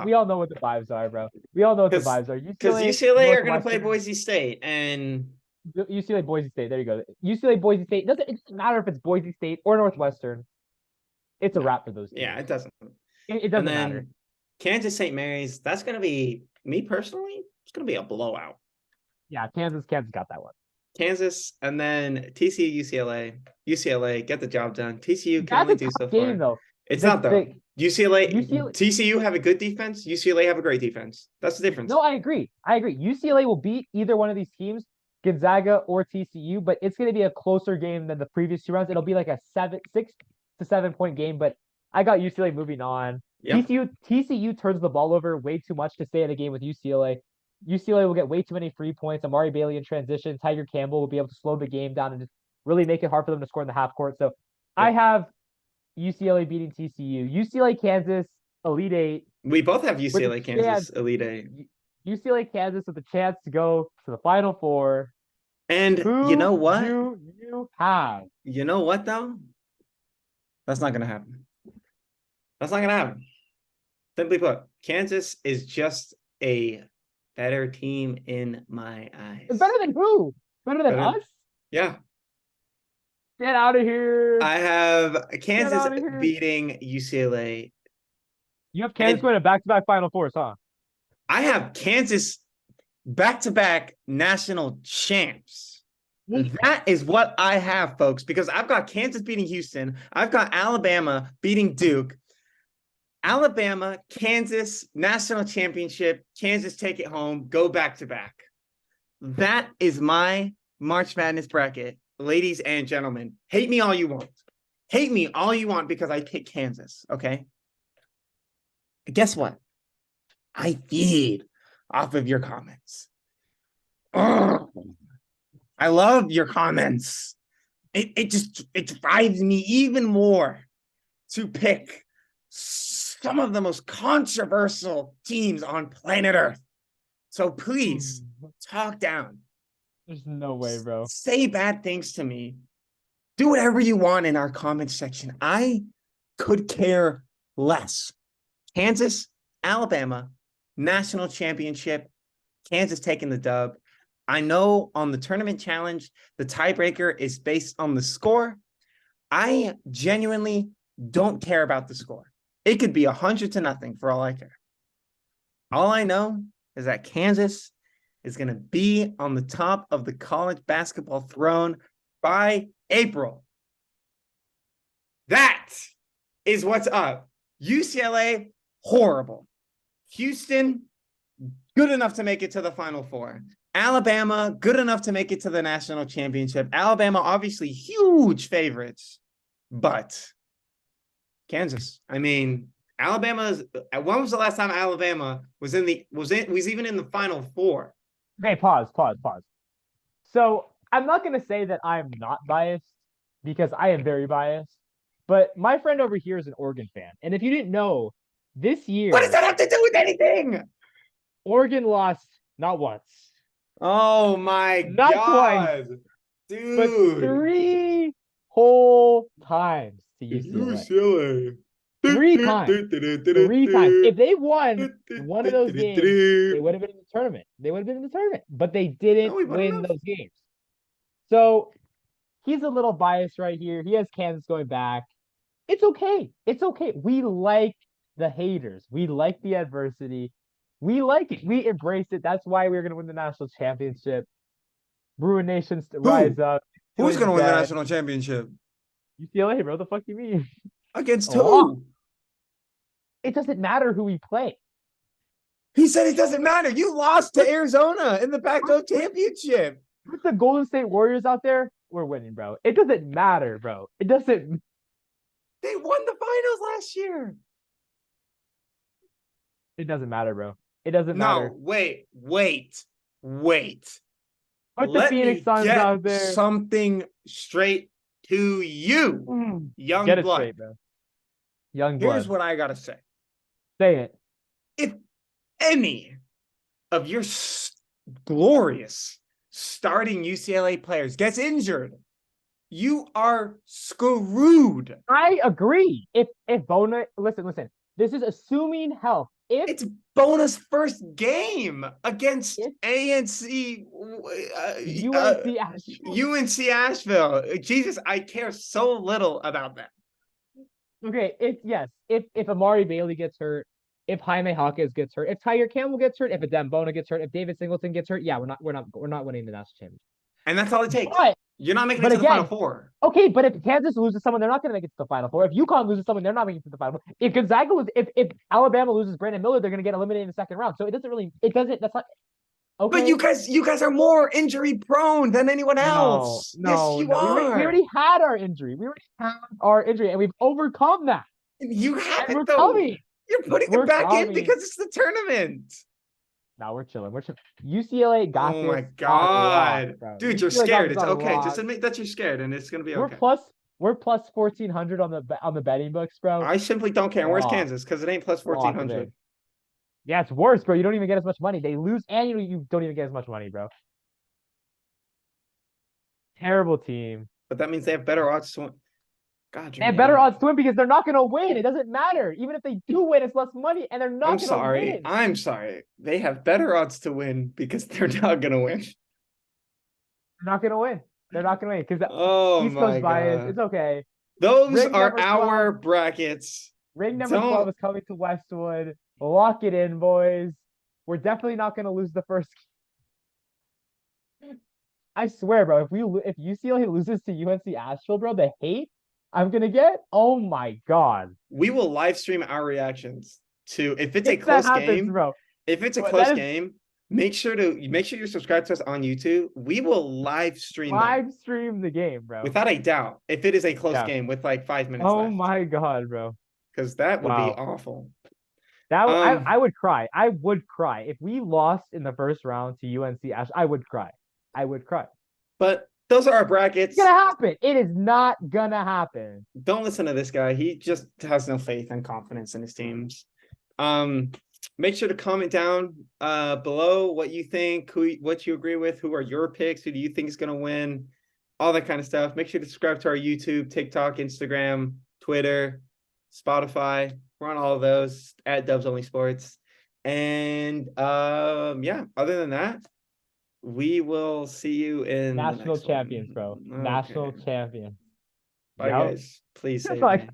Speaker 2: We all know what the vibes are, bro. We all know what the vibes are.
Speaker 1: Because UCLA are going to play Boise State and
Speaker 2: UCLA Boise State. There you go. UCLA Boise State. It doesn't matter if it's Boise State or Northwestern. It's a wrap for those teams.
Speaker 1: Yeah, it doesn't.
Speaker 2: It doesn't matter.
Speaker 1: Kansas St. Mary's. That's going to be, me personally, it's going to be a blowout.
Speaker 2: Yeah, Kansas got that one.
Speaker 1: Kansas, and then TCU, UCLA get the job done. TCU can only do so far.
Speaker 2: Though.
Speaker 1: It's not though. TCU have a good defense. UCLA have a great defense. That's the difference.
Speaker 2: No, I agree. UCLA will beat either one of these teams, Gonzaga or TCU, but it's going to be a closer game than the previous two rounds. It'll be like a 6 to 7 point game, but I got UCLA moving on. Yep. TCU turns the ball over way too much to stay in a game with UCLA. UCLA will get way too many free points. Amari Bailey in transition. Tiger Campbell will be able to slow the game down and just really make it hard for them to score in the half court. So yep. I have UCLA beating TCU. UCLA Kansas Elite Eight.
Speaker 1: We both have UCLA Kansas Elite Eight.
Speaker 2: UCLA Kansas with a chance to go to the Final Four.
Speaker 1: And you know what?
Speaker 2: You have.
Speaker 1: You know what though? That's not gonna happen. That's not gonna happen. Simply put, Kansas is just a better team in my eyes.
Speaker 2: Better than who? Better than us?
Speaker 1: Yeah.
Speaker 2: Get out of here.
Speaker 1: I have Kansas beating UCLA.
Speaker 2: You have Kansas going to back-to-back Final Fours, huh?
Speaker 1: I have Kansas back-to-back national champs. That is what I have, folks, because I've got Kansas beating Houston. I've got Alabama beating Duke. Alabama, Kansas, national championship. Kansas take it home, go back-to-back. That is my March Madness bracket. Ladies and gentlemen, hate me all you want. Hate me all you want because I picked Kansas, okay? Guess what? I feed off of your comments. Ugh. I love your comments. It drives me even more to pick some of the most controversial teams on planet Earth. So please talk down.
Speaker 2: There's no way, bro.
Speaker 1: Say bad things to me. Do whatever you want in our comment section. I could care less. Kansas, Alabama, national championship. Kansas taking the dub. I know on the tournament challenge, the tiebreaker is based on the score. I genuinely don't care about the score. It could be 100-0 for all I care. All I know is that Kansas is going to be on the top of the college basketball throne by April. That That is what's up. UCLA, horrible. Houston, good enough to make it to the Final Four. Alabama, good enough to make it to the national championship. Alabama, obviously huge favorites, but Kansas. I mean, Alabama's. When was the last time Alabama was even in the Final Four?
Speaker 2: Okay, pause. So I'm not gonna say that I'm not biased because I am very biased, but my friend over here is an Oregon fan, and if you didn't know, this year
Speaker 1: What does that have to do with anything?
Speaker 2: Oregon lost not once,
Speaker 1: Oh my
Speaker 2: not twice,
Speaker 1: God,
Speaker 2: but
Speaker 1: dude.
Speaker 2: 3 whole times to UCLA.
Speaker 1: UCLA.
Speaker 2: 3 times. 3 times. If they won one of those games, they would have been in the tournament. But they didn't
Speaker 1: No, we
Speaker 2: win
Speaker 1: wouldn't have.
Speaker 2: those games. So he's a little biased right here. He has Kansas going back. It's okay. It's okay. We like the haters. We like the adversity. We like it. We embrace it. That's why we're going to win the national championship. Bruin Nation rise up.
Speaker 1: Who's going to win the national championship?
Speaker 2: UCLA, bro. The fuck you mean?
Speaker 1: Against
Speaker 2: Oh,
Speaker 1: who?
Speaker 2: It doesn't matter who we play.
Speaker 1: He said it doesn't matter. You lost to Arizona in the Pac-12 championship.
Speaker 2: With the Golden State Warriors out there, we're winning, bro. It doesn't matter, bro. It doesn't.
Speaker 1: They won the finals last year.
Speaker 2: It doesn't matter, bro. It doesn't matter.
Speaker 1: No, wait.
Speaker 2: Put the
Speaker 1: Let
Speaker 2: Phoenix
Speaker 1: me
Speaker 2: Suns
Speaker 1: get
Speaker 2: out there.
Speaker 1: something straight to you, young
Speaker 2: Get it
Speaker 1: blood.
Speaker 2: straight, bro. Young blood.
Speaker 1: Here's what I gotta say.
Speaker 2: Say it.
Speaker 1: If any of your glorious starting UCLA players gets injured, you are screwed.
Speaker 2: I agree. If Bona, listen. This is assuming health. If
Speaker 1: It's Bona's first game against
Speaker 2: UNC
Speaker 1: UNC Asheville. Jesus, I care so little about that.
Speaker 2: Okay, if Amari Bailey gets hurt, if Jaime Hawkins gets hurt, if Tiger Campbell gets hurt, if Adem Bona gets hurt, if David Singleton gets hurt, yeah, we're not winning the national championship.
Speaker 1: And that's all it takes. You're not making it to the Final Four.
Speaker 2: Okay, but if Kansas loses someone, they're not going to make it to the Final Four. If UConn loses someone, they're not making it to the Final Four. If Gonzaga loses, if Alabama loses Brandon Miller, they're going to get eliminated in the second round. So that's not. Okay.
Speaker 1: But you guys are more injury prone than anyone else.
Speaker 2: No,
Speaker 1: yes, you are.
Speaker 2: We already had our injury. And we've overcome that.
Speaker 1: You haven't,
Speaker 2: though. Coming.
Speaker 1: You're putting it back in because it's the tournament.
Speaker 2: No, we're chilling. UCLA got this.
Speaker 1: Oh my God.
Speaker 2: Lot,
Speaker 1: dude, you're scared. It's okay. Just admit that you're scared and it's gonna be okay.
Speaker 2: We're plus 1,400 on the betting books, bro.
Speaker 1: I simply don't care. Where's Kansas? Because it ain't plus 1,400.
Speaker 2: Yeah, it's worse, bro. You don't even get as much money. They lose and you don't even get as much money, bro. Terrible team.
Speaker 1: But that means they have better odds to win. God,
Speaker 2: they have better odds to win because they're not going to win. It doesn't matter. Even if they do win, it's less money, and they're not going to win.
Speaker 1: I'm sorry. They have better odds to win because they're not going to win.
Speaker 2: They're not going to win. They're not going to win
Speaker 1: because
Speaker 2: East Coast bias. It's okay.
Speaker 1: Those are our brackets.
Speaker 2: Ring number 12 is coming to Westwood. Lock it in, boys. We're definitely not going to lose the first. I swear, bro. If UCLA loses to UNC Asheville, bro, the hate I'm gonna get. Oh my God.
Speaker 1: We will live stream our reactions to if it's a close game, bro. If it's a close game, make sure you're subscribed to us on YouTube. We will live stream
Speaker 2: the game, bro.
Speaker 1: Without a doubt. If it is a close game with like 5 minutes left.
Speaker 2: Oh my God, bro.
Speaker 1: Because that would be awful.
Speaker 2: I would cry. I would cry. If we lost in the first round to UNC Ash, I would cry.
Speaker 1: But those are our brackets.
Speaker 2: It's gonna happen. It is not gonna happen.
Speaker 1: Don't listen to this guy. He just has no faith and confidence in his teams. Make sure to comment down below what you think, what you agree with, who are your picks, who do you think is gonna win, all that kind of stuff. Make sure to subscribe to our YouTube, TikTok, Instagram, Twitter, Spotify. We're on all of those at Dubs Only Sports. And yeah, other than that, we will see you in
Speaker 2: national champions, bro. Okay. National champions.
Speaker 1: Bye, guys. Please save me.